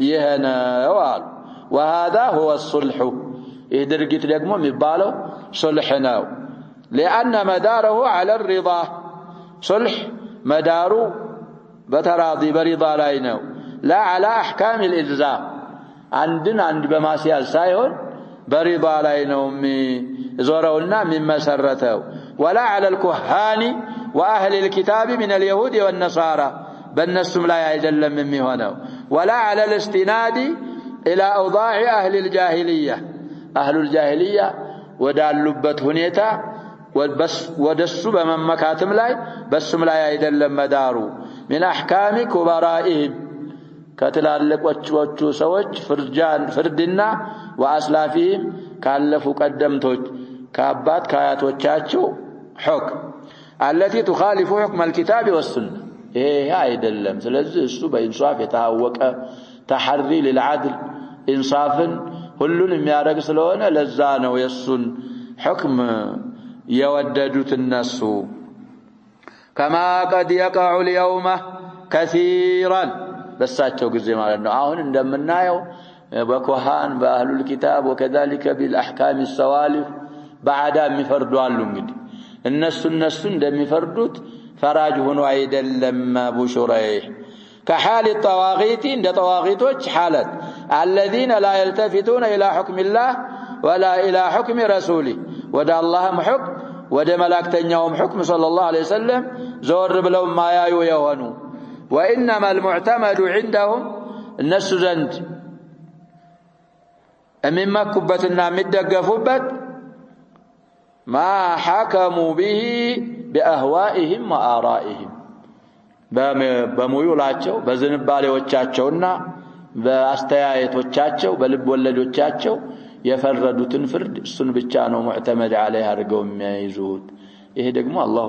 ይሄ ነው አሉ وهذا هو الصلح ይህ ድርጊት ደግሞ የሚባለው ሱልህ ነው لأن مداره على الرضا صلح መዳሩ በተራዲ በሪዳ ላይ ነው لا على احكام الالزام عند በማስያዝ ሳይሆን በሪዳ ላይ ነው ዞረውና የሚመሰረተው ولا على الكهان واهل الكتاب من اليهود والنصارى በእነሱም ላይ አይደለም የሚሆነው ولا على الاستناد الى اوضاع اهل الجاهليه اهل الجاهليه ወዳሉበት ሁኔታ ወደሱ በመመካተም ላይ በሱም ላይ አይደለም መዳሩ من احكام كبرائهم ከትላልቆቹ ሰዎች ፍርድና ወአስላፊም ካለፉ ቀደምቶች ከአባት ከአያቶቻቸው حكم التي تخالف حكم الكتاب والسنه ይሄ አይደለም ስለዚህ እሱ በኢንሳፍ የታወቀ ተሐሪ للعدل ኢንሳፍን ሁሉን የሚያደርግ ስለሆነ ለዛ ነው የሱን حكم يوددوت الناس كما قد يقع اليوم كثيرا በሳቸው ጊዜ ማለት ነው አሁን እንደምናየው በኮሃን በአህሉል ኪታብ وكذلك بالاحكام السوالف بعد የሚፈርዱ አሉ እንግዲህ እነሱ እንደሚፈርዱት ፈራጅ ሆኖ አይደለም አቡ ሹረይህ كحال الطواغيت عند طواغيتوች حالت الذين لا يلتفتون الى حكم الله ولا الى حكم رسوله ወደ አላህም حكم ወደ መላእክተኛውም حكم صلى الله عليه وسلم ዞር ብለው ማያዩ የሆኑ وانما المعتمد عندهم الناس ዘንድ የሚመኩበትና የሚደገፉበት ما حكموا به باهوائهم وآرائهم በሙዩላቸው በዝንባሌዎቻቸውና በአስተያየቶቻቸው በልብ ወለዶቻቸው የፈረዱትን ፍርድ እሱን ብቻ ነው ሙዕተመድ عليه አድርገው የሚያይዙት ይሄ ደግሞ አላህ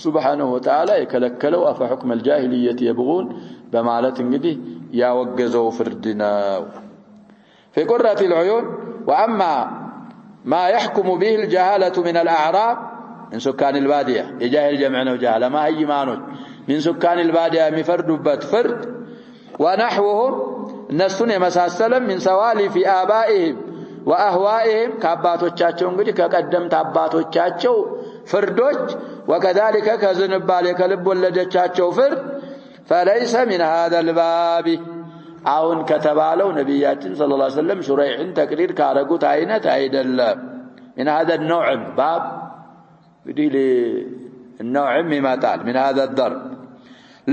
سبحانه وتعالى يكلكلوا افحكم الجاهليه يبغون بمالت እንግዲህ ያወገዘው ፍርድና في قرة العيون واما ما يحكم به الجهاله من الاعراب من سكان الباديه يجاهل جمعنا وجهاله ما هي مانوች من سكان الباديه የሚፈርዱበት ፍርድ ونحوهم እነሱን የመሳሰለም من سوالف آبائهم واهوائهم ከአባቶቻቸው እንግዲህ ከቀደምት አባቶቻቸው ፍርዶች وكذلك كذنبال كلب ወለደቻቸው ፍርድ فليس من هذا الباب አሁን ከተባለው ነብያችን ሰለላሁ ዐለይሂ ወሰለም ሹረይህን ተቅሪር ካረጉት አይነት አይደለም من هذا النوع باب بدي النوع يمثال من هذا الضرب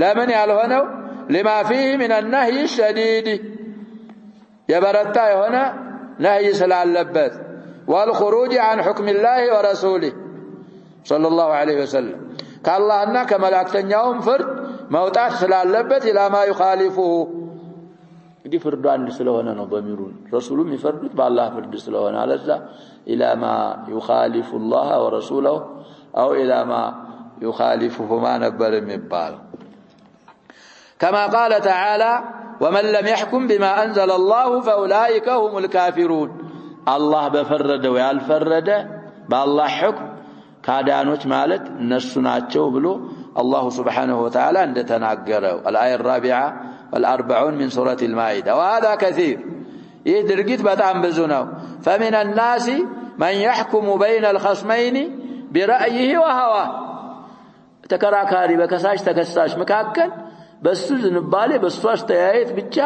لمن ያልሆነው لما فيه من النهي الشديد የበረታ የሆነ نهي ስላለበት والخروج عن حكم الله ورسوله صلى الله عليه وسلم كاللهنا كملائكتኛውም ፍርድ መውጣት ስላለበት الى ما يخالفه እንግዲህ ፍርዱ አንድ ስለሆነ ነው በሚሩን ረሱሉም ይፈርዱት በአላህ ፍርድ ስለሆነ አለዛ ኢላ ማ يخالف الله ورسوله او الى ما يخالفهما ነበር የሚባል كما قال تعالى ومن لم يحكم بما انزل الله فاولئك هم الكافرون الله በፈረደው ያልፈረደ በአላህ حكم ካዳኖች ማለት እነሱ ናቸው ብሎ الله سبحانه وتعالى እንደተናገረው الآية الرابعة والأربعون من سورة المائدة وهذا كثير يدرجت بتاع بزناو فمن الناس من يحكم بين الخصمين برأيه وهواه تكراكاري بكساش تكساش مكاكل بس زنبالي بس استيايت ብቻ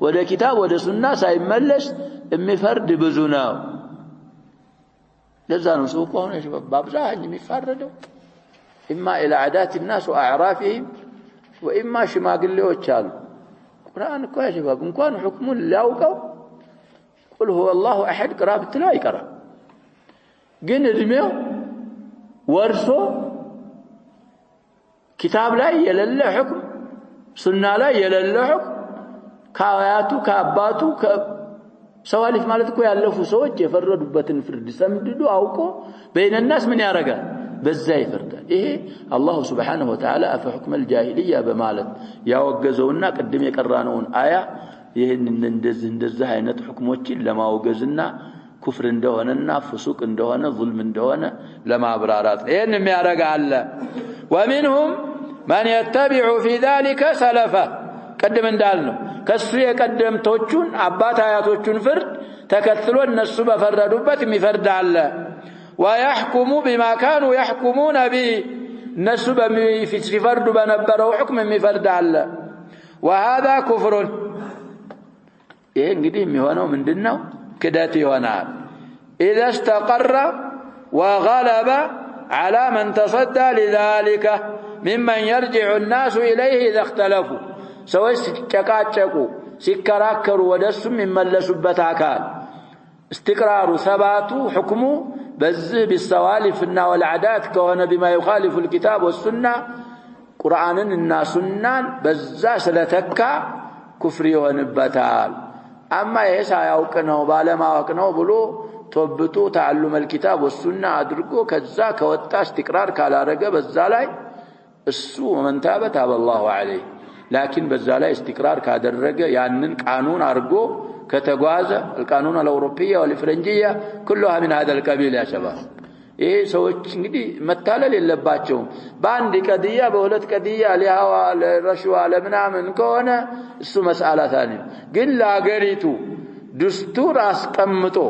ወደ ኪታብ ወደ ሱና ሳይመለስ የሚፈርድ ብዙ ነው ለዛ ነው ሰው ቆሆነ በአብዛኛው የሚፈረደው إما إلى عادات الناس وأعرافهم وإما شماغليዎች አሉ ቁርአን እኮ ያ شباب እንኳን ሁክሙን ሊያውቀው قل هو الله احد قرابت لا يقرا ግን እድሜው ወርሶ ኪታብ ላይ የሌለ ሁክም ሱና ላይ የሌለ ሁክም ካያቱ ካባቱ ሰዋሊፍ ማለት እኮ ያለፉ ሰዎች የፈረዱበትን ፍርድ ሰምድዱ አውቆ በእነናስ ምን ያረጋል በዛ ይፈርዳል ይሄ አላህ Subhanahu Wa Ta'ala አፈሁክም الجاهليه በማለት ያወገዘውና ቀድም የቀራነውን አያ ይሄንን እንደዚህ አይነት ሁክሞችን ለማውገዝና ኩፍር እንደሆነና ፍሱቅ እንደሆነ ظلم እንደሆነ ለማብራራት ይሄን የሚያረጋ አለ ومنهم من يتبع في ذلك سلفه ቀድም እንዳልነው ከሱ የቀደምቶቹን አባት አያቶቹን ፍርድ ተከትሎ እነሱ በፈረዱበት የሚፈርድ አለ ويحكم بما كانوا يحكمون به الناس بفرد بنبروا حكم የሚፈርድ አለ وهذا كفر ይሄ እንግዲህ የሚሆነው ምንድነው ክደት ይሆናል اذا استقر وغلب على من تصدى لذلك ممن يرجع الناس اليه اذا اختلفوا ሰዎች ሲጨቃጨቁ ሲከራከሩ ወደሱም ይመለሱበት አካል استقرار ثبات حكمه بذ بالسوالفنا والعادات كونه بما يخالف الكتاب والسنه قرآننا سنان بذا ስለተካ كفر يሆንበታል اما يسا ያውቀነው ባለማወቅነው ብሎ ተብቶ تعلم الكتاب والسنه አድርጎ ከዛ ከወጣ استقرار ካላረገ በዛ ላይ እሱ ومن تاب تاب الله عليه لكن በዛ ላይ استقرار ካደረገ ያንን ቃኑን አርጎ كتجواز القانون الأوروبية والإفرنجية كلها من هذا القبيل يا شباب إيه سويت إنجدي متعلل اللي باتشون باندي قضية بولد قضية لهوا لرشوة لمنامن كونه السو مسألة ثانية قل لا قريتو دستور أسقمتو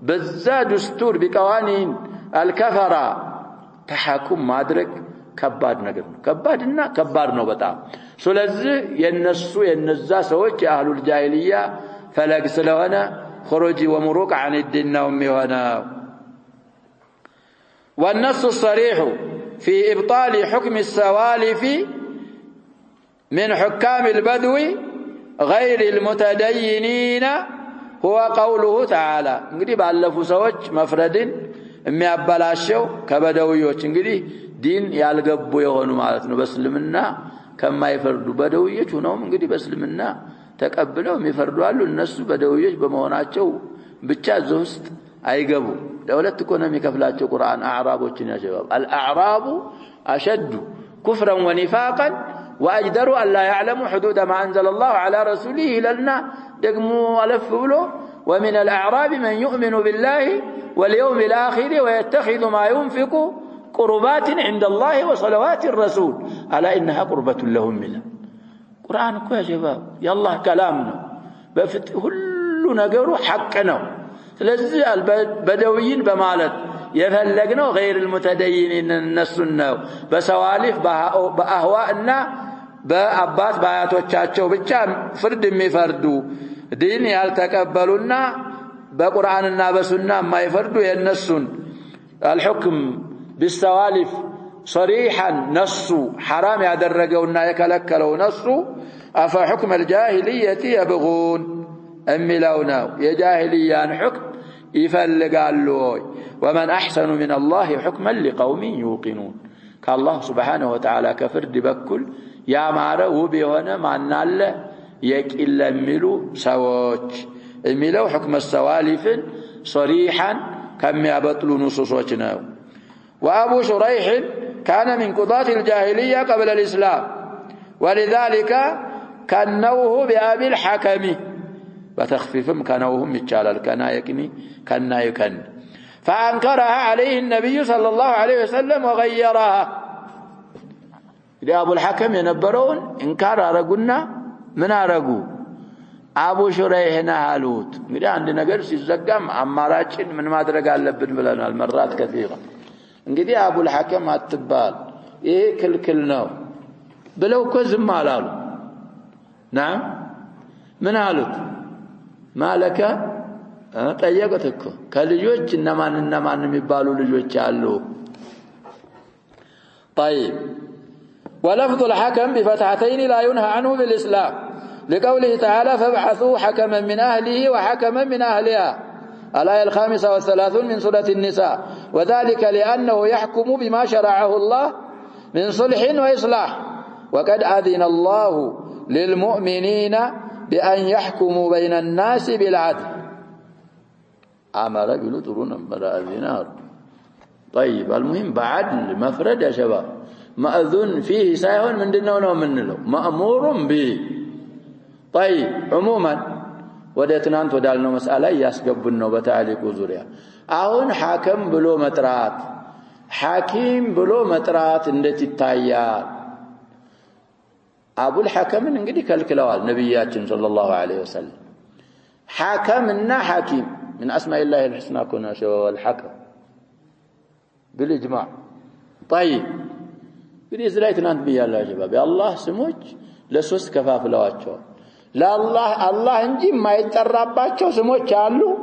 بزا دستور بقوانين الكفرة تحكم مادرك كبار نقر كبارنا كبارنا بتاع سلزة ينزا سويت أهل الجاهلية فلق سلوانا خروج ومروق عن الدين وميوانا والنص الصريح في إبطال حكم السوالف من حكام البدو غير المتدينين هو قوله تعالى እንግዲህ ባለፉ ሰዎች መፍረድን የሚያበላሸው ከበደውዮች እንግዲህ ዲን ያልገቡ የሆኑ ማለት ነው በእስልምና ከማይፈርዱ በደውዮች ሆነው እንግዲህ በእስልምና ተቀብለው የሚፈርዱ አሉ እነሱ በደውዮች በመሆናቸው ብቻ ዘውስጥ አይገቡ ለሁለት ኢኮኖሚ ከፍላቸው ቁርአን አዕራቦችን ያጀባብ الأعراب أشد كفرا ونفاقا وأجدر أن لا يعلموا حدود ما أنزل الله على رسوله لنا دقموا ألف بلو ومن الأعراب من يؤمن بالله واليوم الآخر ويتخذ ما ينفق قربات عند الله وصلوات الرسول ألا إنها قربة لهم منه قرآن كو يا شباب يالله كلامنا كل ነገሩ حق ነው ስለዚህ البدويين በማለት የፈለግነው غير المتدينين እነሱ ነው በሰዋሊፍ በአህዋእና በአባት ባያቶቻቸው ብቻ ፍርድ የሚፈርዱ ዲን ያልተቀበሉና በቁርአንና በሱና የማይፈርዱ የነሱን الحكم بالسوالف صريحا نص حرام ያደረገውና የከለከለው ነሱ أفحكم الجاهلية يبغون أملونا የጃሂልያን حكم ይፈልጋሉ ومن أحسن من الله حكما لقوم يوقنون كالله سبحانه وتعالى كفرد بكل يا معره وبيهنا معنا الله يكيل ميلو سووች የሚለው حكم السوالف صريحا كم يبطلوا نصوصዎች ነው وابو شريح كان من قضاة الجاهلية قبل الإسلام ولذلك كنوه بأبي الحكم بتخفيفهم كنوهم يتشالل كنا يكني كنا يكن فأنكرها عليه النبي صلى الله عليه وسلم وغيرها إذا أبو الحكم ينبرون إنكار أرقنا من أرقوا أبو شريح نهالوت إذا عندنا قرس الزقام عماراتين من ما درق اللبن بلنا المرات كثيرة إذا أبو الحكم هاتبال إيه كل نو بلو كزم مالالو نعم من هالوت ما لك طيقتك كالجوج إنما نمبالو لجوج علو طيب ولفظ الحكم بفتحتين لا ينهى عنه بالإسلام لقوله تعالى فابعثوا حكما من أهله وحكما من أهلها الآية 35 من سورة النساء وذلك لأنه يحكم بما شرعه الله من صلح وإصلاح وقد أذن الله للمؤمنين بأن يحكموا بين الناس بالعدل أمر بلطرون أمر أذنار طيب المهم بعدل مفرد يا شباب مأذون فيه سايهون من دنونه ومنه مأمور به طيب عموما ودتنا أنت ودالنا مسألة يسقبنا بتعليق وزوريا أهون حاكم بلو مترات حاكم بلو مترات اندتي التايار أبو الحكم انقدي كالكلوال نبياتنا صلى الله عليه وسلم حاكمنا حكيم من أسماء الله الحسنى كنا شو الحكم بالإجماع طيب بدي زرايتنا أنت بيا الله يا شباب يا الله سموج لسوس كفاف لواتشو لا الله انجي ما يترباتشو سموج قالوا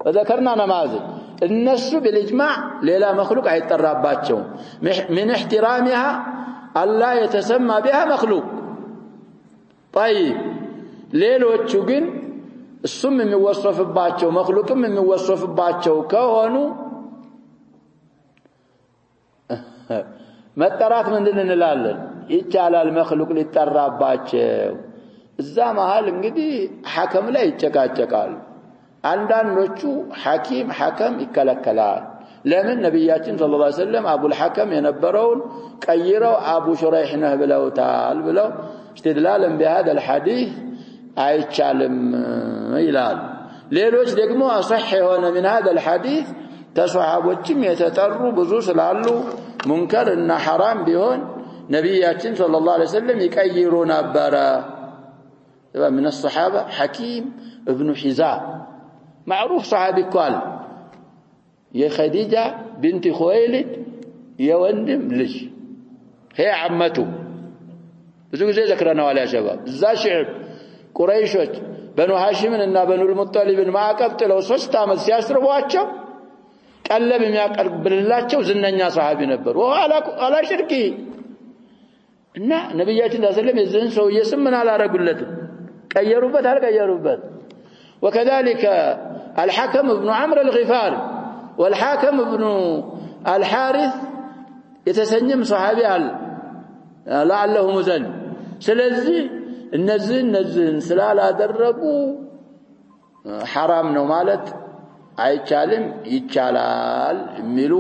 وذكرنا نماذج الناس بالإجماع ليلا مخلوق يترباتشو من احترامها الله يتسمى بها مخلوق طيب ليلوچو ግን እሱም የሚወሰፍባቸው መخلوቅም የሚወሰፍባቸው ከሆኑ መጠራት ምንድን እንላለን ይቻላል መخلوቅ ሊጠራባቸው እዛ መሃል እንግዲህ ሐከም ላይ ይጨቃጨቃሉ አንዳንዶቹ ሐኪም ሐከም ይከለከላል ለምን ነብያችን ሰለላሁ ዐለይሂ ወሰለም አቡ الحكم የነበረውን ቀይረው አቡ ሹረይህ ነህ ብለውታል ብለው استدلالا بهذا الحديث አይቻልም ይላል ሌሎች ደግሞ አصح የሆነ من هذا الحديث ተሷሃቦችም የተጠሩ ብዙ ስላሉ ሙንከር እና حرام ቢሆን ነብያችን ሰለላሁ ዐለይሂ ወሰለም ይቀይሩ ነበር من الصحابه حكيم ابن حزام معروف صحابي قال يا خديجة بنت خويلد يا وندم ليش هي عمته بزوج زي ذكرنا ولا يا شباب ذا شعب قريشوች بنو هاشم እና بنو المطلب ማዕቀብ ጥለው 3 አመት ሲያስርቧቸው ቀለብ የሚያቀርብላቸው ዝነኛ ሰሃቢ ነበር ወኋላ ሽርኪ እና ነብያችን ሰለላሁ ዐለይሂ ወሰለም ሰው የስምን አላረጉለትም ቀየሩበት አልቀየሩበት وكذلك الحكم ابن عمرو الغفاري والحاكم ابن الحارث يتسنم صحابي لعله مزن ስለዚህ እነዚህን ስላላደረጉ حرام ነው ማለት አይቻልም ይቻላል የሚሉ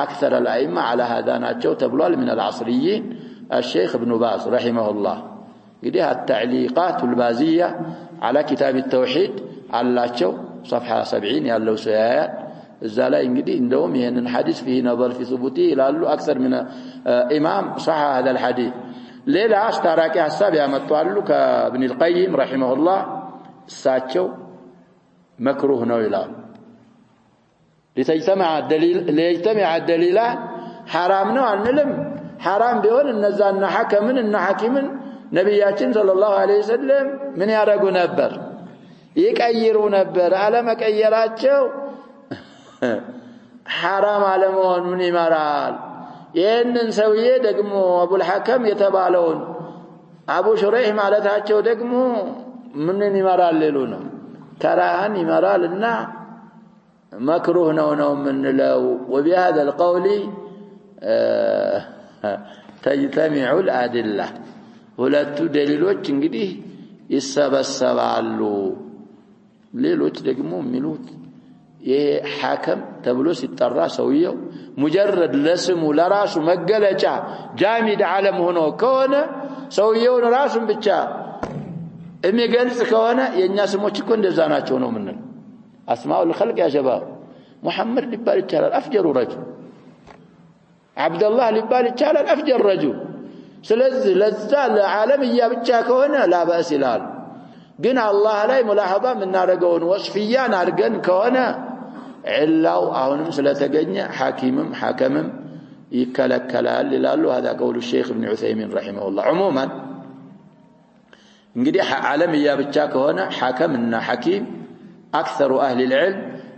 اكثر الائمه على هذا ናቸው ተብሏል من العصريين الشيخ ابن باز رحمه الله እንግዲህ التعليقات البازيه على كتاب التوحيد አላቸው صفحه 70 ያለው ሰያያት እዛ ላይ እንግዲህ እንደውም ይሄንን ሐዲስ فيه نظر في ثبوته ይላሉ اكثر من امام صح هذا الحديث ሌላ አስታራቂ ሐሳብ ያመጣሉ ከابن القيم رحمه الله እሳቸው مكروه ነው ይላሉ ليجتمع الدليلان حرام ነው አንልም حرام ቢሆን እነዛና ሐከምን እና ሐኪምን ነብያችን ሰለላሁ ዐለይሂ ወሰለም ምን ያደርጉ ነበር ይቀይሩ ነበር አለመቀየራቸው حرام አለመሆኑን ይመራል ይሄንን ሰውዬ ደግሞ አቡ الحكم የተባለውን አቡ ሹረይህ ማለታቸው ደግሞ ምንን ይመራል ይሉና ከራህን ይመራልና مكروه ነው ምንለው وبهذا القول تجتمع الادله ሁለቱ ደሊሎች እንግዲህ ይሰበሰባሉ ሌሎች ደግሞ የሚሉት ይሄ ሐከም ተብሎ ሲጠራ ሰውየው ሙጀረድ ለስሙ ለራሱ መገለጫ ጃሚድ ዓለም ሆኖ ከሆነ ሰውየውን ራሱን ብቻ የሚገልጽ ከሆነ የኛ ስሞች እኮ እንደዛ ናቸው ነው ምን አስማኡል ኸልቅ ያ ሸባብ ሙሐመድ ሊባል ይቻላል አፍጀሩ ረጁል አብደላህ ሊባል ይቻላል አፍጀር ረጁል ስለዚህ ለዛ ለዓለምያ ብቻ ከሆነ ላበስ ይላል ግን አላህ ላይ ሙላሐዛ ምናረገውን ወስፊያን አድርገን ከሆነ ኢላው አሁንም ስለተገኘ ሐኪምም ሐከምም ይከለከላል ይላሉ هذا قول الشيخ ابن عثيمين رحمه الله عموما እንግዲህ ዓለምያ ብቻ ከሆነ ሐከምና ሐኪም اكثر اهل العلم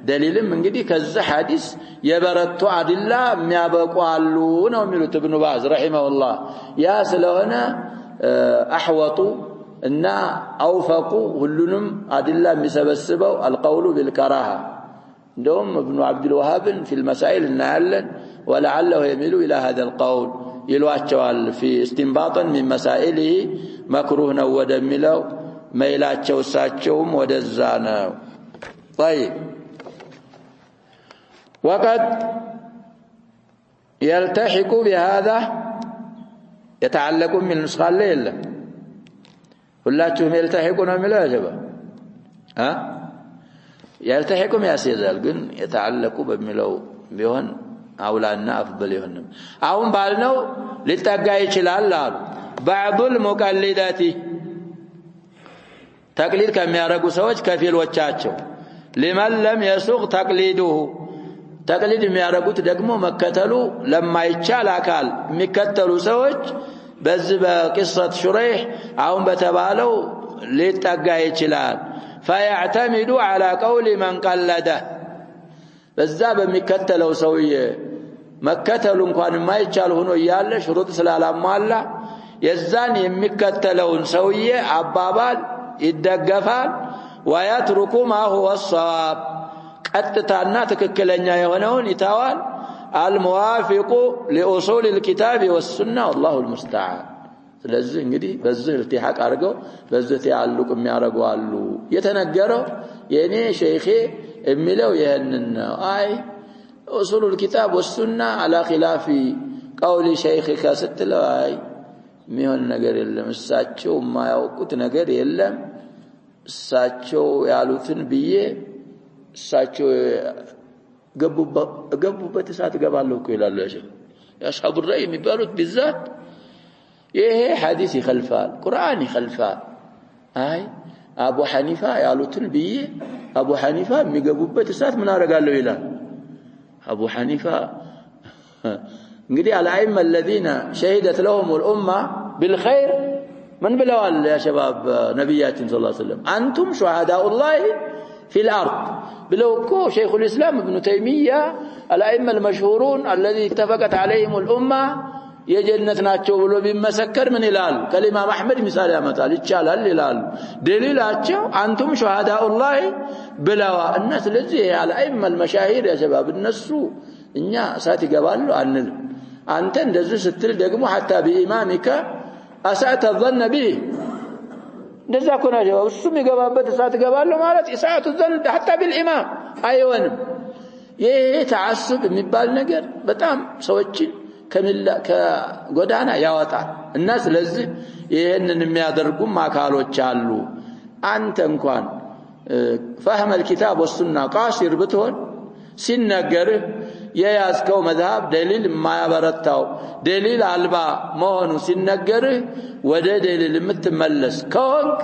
دليلም እንግዲህ ከዛ ሐዲስ የበረቱ አድላ የሚያበቁ አሉ ነው የሚሉት ኢብኑ ባዝ رحمه الله ያ ስለሆነ احوط እና አውፈቁ ሁሉንም አድላ የሚሰበስበው القول بالكراهه እንደውም ኢብኑ አብዱል ወሃብ في المسائل እናያለን ولعله يميل الى هذا القول ይሏቸዋል في استنباطا من مسائله مكروه ነው ወደሚለው መይላቸው ሳቸውም ወደዛ ነው طيب وقد يلتحق بهذا يتعلق من النسخه الليله ሁላችሁም يلتحق ነው የሚለው ያጀባ يلتحقም ያስይዛል ግን يتعلق በሚለው ቢሆን አውላና አፍበል ይሆንም አሁን ባልነው ሊጠጋ ይችላል አሉ بعض المقلدات ተቅሊድ ከሚያረጉ ሰዎች ከፊሎቻቸው لمن لم يسوغ تقليده ተቅሊድ የሚያረጉት ደግሞ መከተሉ ለማይቻል አካል የሚከተሉ ሰዎች በዚህ በቂሰት ሹረይህ አሁን በተባለው ሊጠጋ ይችላል فيعتمد على قول من قلده በዛ በሚከተለው ሰውዬ መከተሉ እንኳን የማይቻል ሆኖ ያለ ሽሩጥ ስላላሟላ የዛን የሚከተለውን ሰውዬ አባባል ይደገፋል ويترك ما هو الصواب ቀጥታና ትክክለኛ የሆነውን ይተዋል الموافق لاصول الكتاب والسنه والله المستعان ስለዚህ እንግዲህ በዚህ التحاق አድርገው በዚህ ተያልቁ የሚያረጉ አሉ የተነገረው የኔ ሼኼ የሚለው ይሄንን ነው አይ اصول الكتاب والسنه على خلاف قول شيخك ስትለው አይ ሚሆን ነገር የለም እሳቸው ማያውቁት ነገር የለም እሳቸው ያሉትን ብዬ እሳቸው ገቡበት እሳት ገባለሁ እኮ ይላሉ ያሻቡ الرأي የሚባሉት بالذات ይሄ ሐዲስ ይخالፋል ቁርአን ይخالፋል አይ አቡ ሐኒፋ ያሉትን ብዬ አቡ ሐኒፋ የሚገቡበት እሳት ምን አረጋለሁ ይላል አቡ ሐኒፋ እንግዲህ الائمه الذين شهدت لهم الامه بالخير من بلوال يا شباب نبياتنا صلى الله عليه وسلم انتم شهداء الله في الارض بلوكو شيخ الاسلام ابن تيميه الائمه المشهورون الذي اتفقت عليهم الامه የጀነት ናቸው ብሎ ቢመሰከር ምን ይላል ከኢማም አህመድ ምሳሌ ያመጣል ይቻላል ይላል ደሊላቸው አንቱም ሹሃዳኡ الله ብለዋ እና ስለዚህ الائمه المشاهير يا شباب እነሱ እኛ እሳት ይገባሉ አንል አንተ እንደዚህ ስትል ደግሞ حتى بامامك اسات الظن به እንደዛ ኮና ጀዋብ እሱም ይገባበት እሳት ይገባሉ ማለት ኢሳቱ ዘን حتى بالامام አይወንም ይሄ ተዓስብ የሚባል ነገር በጣም ሰዎችን ከጎዳና ያወጣል እና ስለዚህ ይሄንን የሚያደርጉም አካሎች አሉ አንተ እንኳን فهم الكتاب والسنه قاصر بتون ሲነገር የያዝከው መذهب دليل የማያበረታው دليل አልባ መሆኑ ሲነገር ወደ دليل የምትመለስ ከሆንክ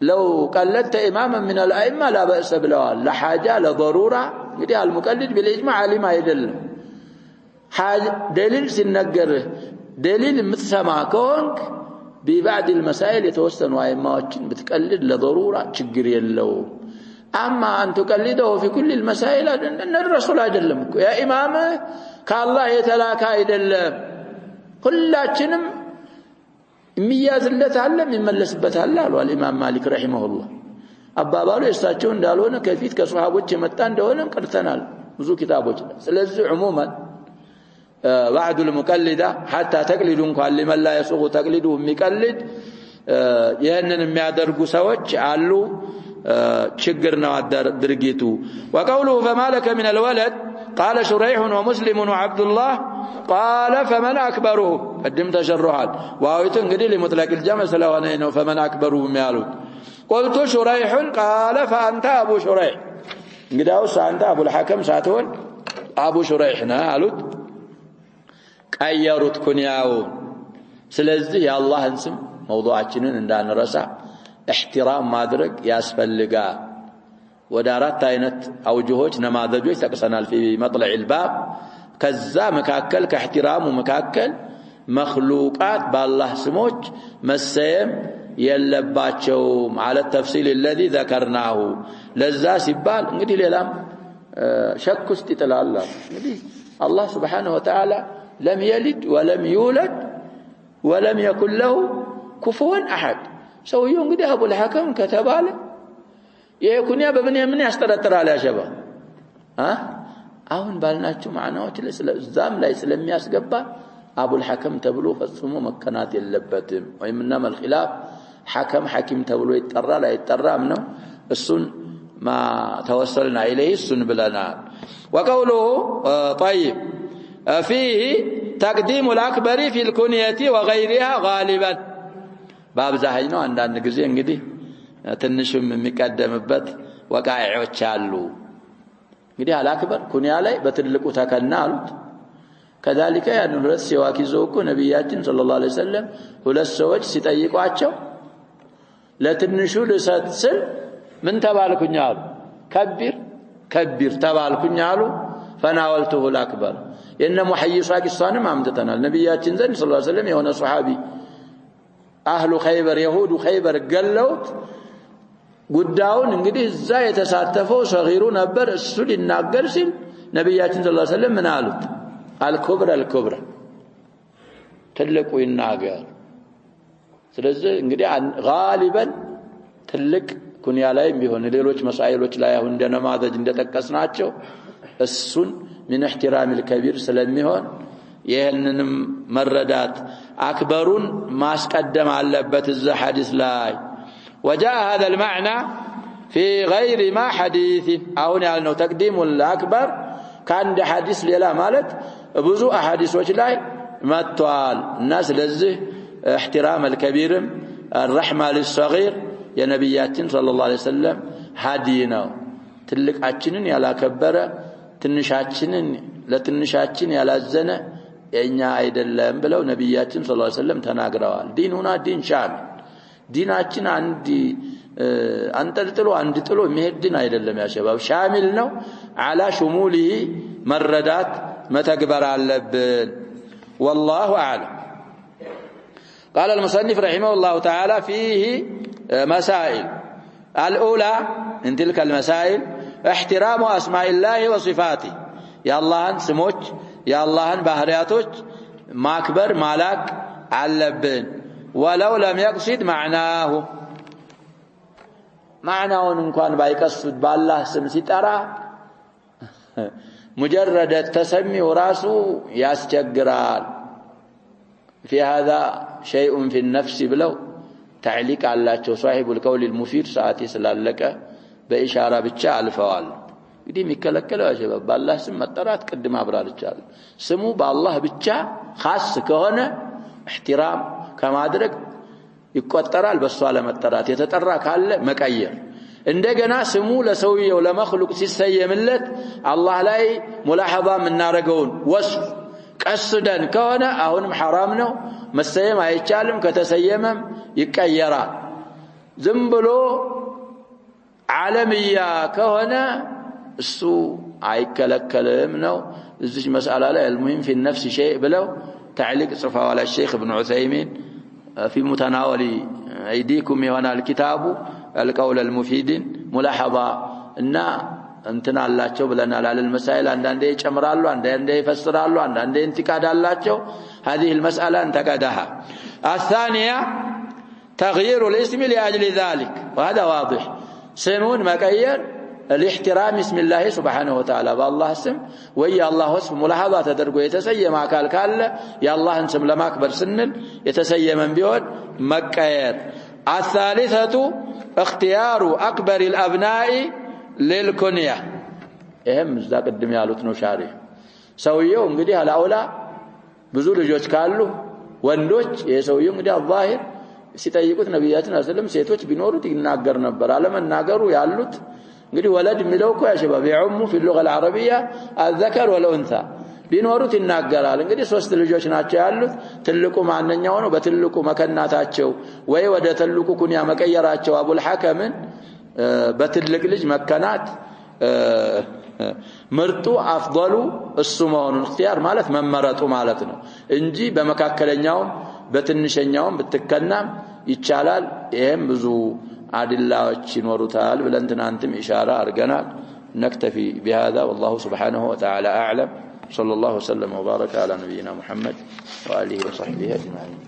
لو قلدت اماما من الائمه لا باس ብለዋል ለሐጃ ለضروره እንግዲህ المقلد بالاجماع علم አይደለም دليل ሲነገር دليل የምትሰማ ከሆንክ ببعض المسائل የተወሰኑ አይማዎችን ብትቀልድ ለضروره ችግር የለው اما ان تقلده في كل المسائل ان الرسول አይደለም እኮ ያ ኢማም ከአላህ የተላከ አይደለም ሁላችንም የሚያዝለት አለ የሚመለስበት አለ አሉ الامام مالك رحمه الله አባባሉ እሳቸው እንዳልሆነ ከፊት ከሱሐቦች የመጣ እንደሆነ ቀርተናል ብዙ ኪታቦች ስለዚህ عموما بعد المقلده حتى تقلد እንኳን لمن لا يسوغ تقليده የሚቀልድ ይሄንን የሚያደርጉ ሰዎች አሉ ችግር ነው ድርጊቱ وقوله فما لك من الولد قال شريح ومسلم وعبد الله قال فمن اكبره قدم تشرحات واويت እንግዲህ لمطلق الجمع ስለሆነ ነው فمن اكبره የሚያሉት قلت شريح قال فانت ابو شريح እንግዲያውስ አንተ አቡ الحكم ሳትሆን አቡ شريح ነህ አሉት ቀየሩት ኩንያው ስለዚህ የአላህን ስም موضوعችንን እንዳንረሳ احترام ማድረግ ያስፈልጋል ወደ አራት አይነት አውጆች ነማዘጆች ተቀሰናል في مطلع الباب ከዛ መካከል ከእህትራሙ መካከል مخلوقات بالله ስሞች መሰየም የለባቸውም على التفصيل الذي ذكرناه ለዛ ሲባል እንግዲህ ሌላም ሸክ ውስጥ ይጥላል እንግዲህ الله سبحانه وتعالى لم يلد ولم يولد ولم يكن له كفوا احد ሰውየው እንግዲህ አቡ الحكم ከተባለ የኩንያ በምን ያስተዳድራል ያሸባ አሁን ባልናችሁ ማዕናዎች ለዛም ላይ ስለሚያስገባ አቡ الحكم ተብሎ ፈጽሞ መከናት የለበትም ወይምና መልኺላፍ حكم حكيم ተብሎ ይጠራል አይጠራም ነው እሱን ما توصلنا اليه እሱን ብለናል وقوله طيب فيه تقديم الاكبر في الكنيه وغيرها غالبا በአብዛኛው ነው አንዳንድ ጊዜ እንግዲህ ትንሽም የሚቀደምበት ወቃዒዎች አሉ እንግዲህ አላክበር ኩንያ ላይ በትልቁ ተከና አሉት ከذلك ያን ሁለት ሲዋክ ይዘውኩ ነብያችን ሰለላሁ ዐለይሂ ወሰለም ሁለት ሰዎች ሲጠይቋቸው ለትንሹ ልሰጥስል ምን ተባልኩኝ አሉ ከቢር ተባልኩኝ አሉ ፈናወልቱሁ الأكبر የነ ሙሐይሳ ቂሳንም አምጥተናል ነብያችን ዘንድ ሰለላሁ ዐለይሂ ወሰለም የሆነ ሱሐቢ አህሉ ኸይበር የሁዱ ኸይበር ገለውት ጉዳዩን እንግዲህ እዛ የተሳተፈው ሰጊሩ ነበር እሱ ሊናገር ሲል ነብያችን ሰለላሁ ዐለይሂ ወሰለም ምን አሉት الكبرى ትልቁ ይናገር ስለዚህ እንግዲህ غالبا ትልቅ ኩንያ ላይ ቢሆን ሌሎች መሳኢሎች ላይ አሁን እንደነማዘጅ እንደተጠቀስናቸው እሱን من احترام الكبير ስለሚሆን ይሄንንም መረዳት አክበሩን ማስቀደም አለበት እዛ ሐዲስ ላይ وجاء هذا المعنى في غير ما حديث አሁን ያልነው تقديم الأكبر كان حديث ሌላ ማለት ብዙ አሐዲሶች ላይ መጥቷል እና ስለዚህ احترام الكبير الرحمة للصغير يا نبياتنا صلى الله عليه وسلم هدينا ትልቃችንን ያላከበረ ትንሻችንን ለትንሻችን ያላዘነ የኛ አይደለም ብለው ነብያችን ሰለላሁ ዐለይሂ ወሰለም ተናግረዋል ዲኑና ዲን ሻሚል ዲናችን አንጠልጥሎ አንድ ጥሎ የሚሄድ ዲን አይደለም ያ ሸባብ ሻሚል ነው على شموله መረዳት መተግበር አለብን والله اعلم قال المصنف رحمه الله تعالى فيه مسائل الاولى من تلك المسائل احترام اسماء الله وصفاته يا الله سموች يا الله ባህሪያቶች ማክበር ማላክ አለብን ولو لم يقصد معناه معناውን እንኳን ባይቀስድ ባላህ ስም ሲጠራ مجرد التسمي وراسه يسجرال في هذا شيء في النفس بلو تعليق على صاحب القول المفيد ساعتي سلالك بإشارة ብቻ አልፈዋል እንግዲህ የሚከለከለው አሸባብ ባላህ ስም መጠራት ቅድም አብራርቻለሁ ስሙ በአላህ ብቻ خاص ከሆነ احترام ከማድረግ ይቆጠራል በሷ ለመጠራት የተጠራ ካለ መቀየር እንደገና ስሙ ለሰውየው ለመخلوق ሲሰየምለት አላህ ላይ ሙላሐዛ ምናረገውን ወስፍ ቀስደን ከሆነ አሁንም حرام ነው መሰየም አይቻልም ከተሰየመም ይቀየራል ዝም ብሎ ዓለምያ ከሆነ እሱ አይከለከልም ነው እዚህ መስአላ ላይ المهم في النفس شيء ብለው تعليق صفا على الشيخ ابن عثيمين في متناول ايديكم يهنا الكتاب القول المفيد ملاحظه ان እንትና አላቸው ብለናል على المسائل አንዳንዴ ይጨምራሉ አንዳንዴ ይፈስራሉ አንዳንዴ እንቲቃድ አላቸው هذه المساله انتقدها الثانيه تغيير الاسم لاجل ذلك وهذا واضح سمون مغير الاحترام اسم الله سبحانه وتعالى بالله اسم ويا الله اسم ملاحظه تدرجو يتسيم አካል ካለ የአላህን ስም ለማክበር ስንል የተሰየመን ቢሆን መቀየር الثالثه اختيار اكبر الابناء للكنيه ይሄም እዛ ቀድም ያሉት ነው ሻሪህ ሰውየው እንግዲህ አላውላ ብዙ ልጆች ካሉ ወንዶች የሰውየው እንግዲህ الظاهر ሲጠይቁት ነብያችን አሰለም ሴቶች ቢኖሩት ይናገር ነበር አለመናገሩ ያሉት እንግዲህ ወለድ የሚለው እኮ ያ شباب يعم في اللغه العربيه الذكر والانثى ቢኖሩት ይናገራል እንግዲህ ሶስት ልጆች ናቸው ያሉት ትልቁ ማንኛው ነው በትልቁ መከናታቸው ወይ ወደ ትልቁ ኩንያ መቀየራቸው አቡል ሐከምን በትልቅ ልጅ መከናት ምርጡ አፍضሉ እሱ መሆኑን اختيار ማለት መመረጡ ማለት ነው እንጂ በመካከለኛው በትንሸኛውም ብትከናም ይቻላል ይሄም ብዙ አድላዎች ይኖሩታል ብለን ትናንትም ኢሻራ አርገናል نكتفي بهذا والله سبحانه وتعالى أعلم صلى الله وسلم وبارك على نبينا محمد وآله وصحبه أجمعين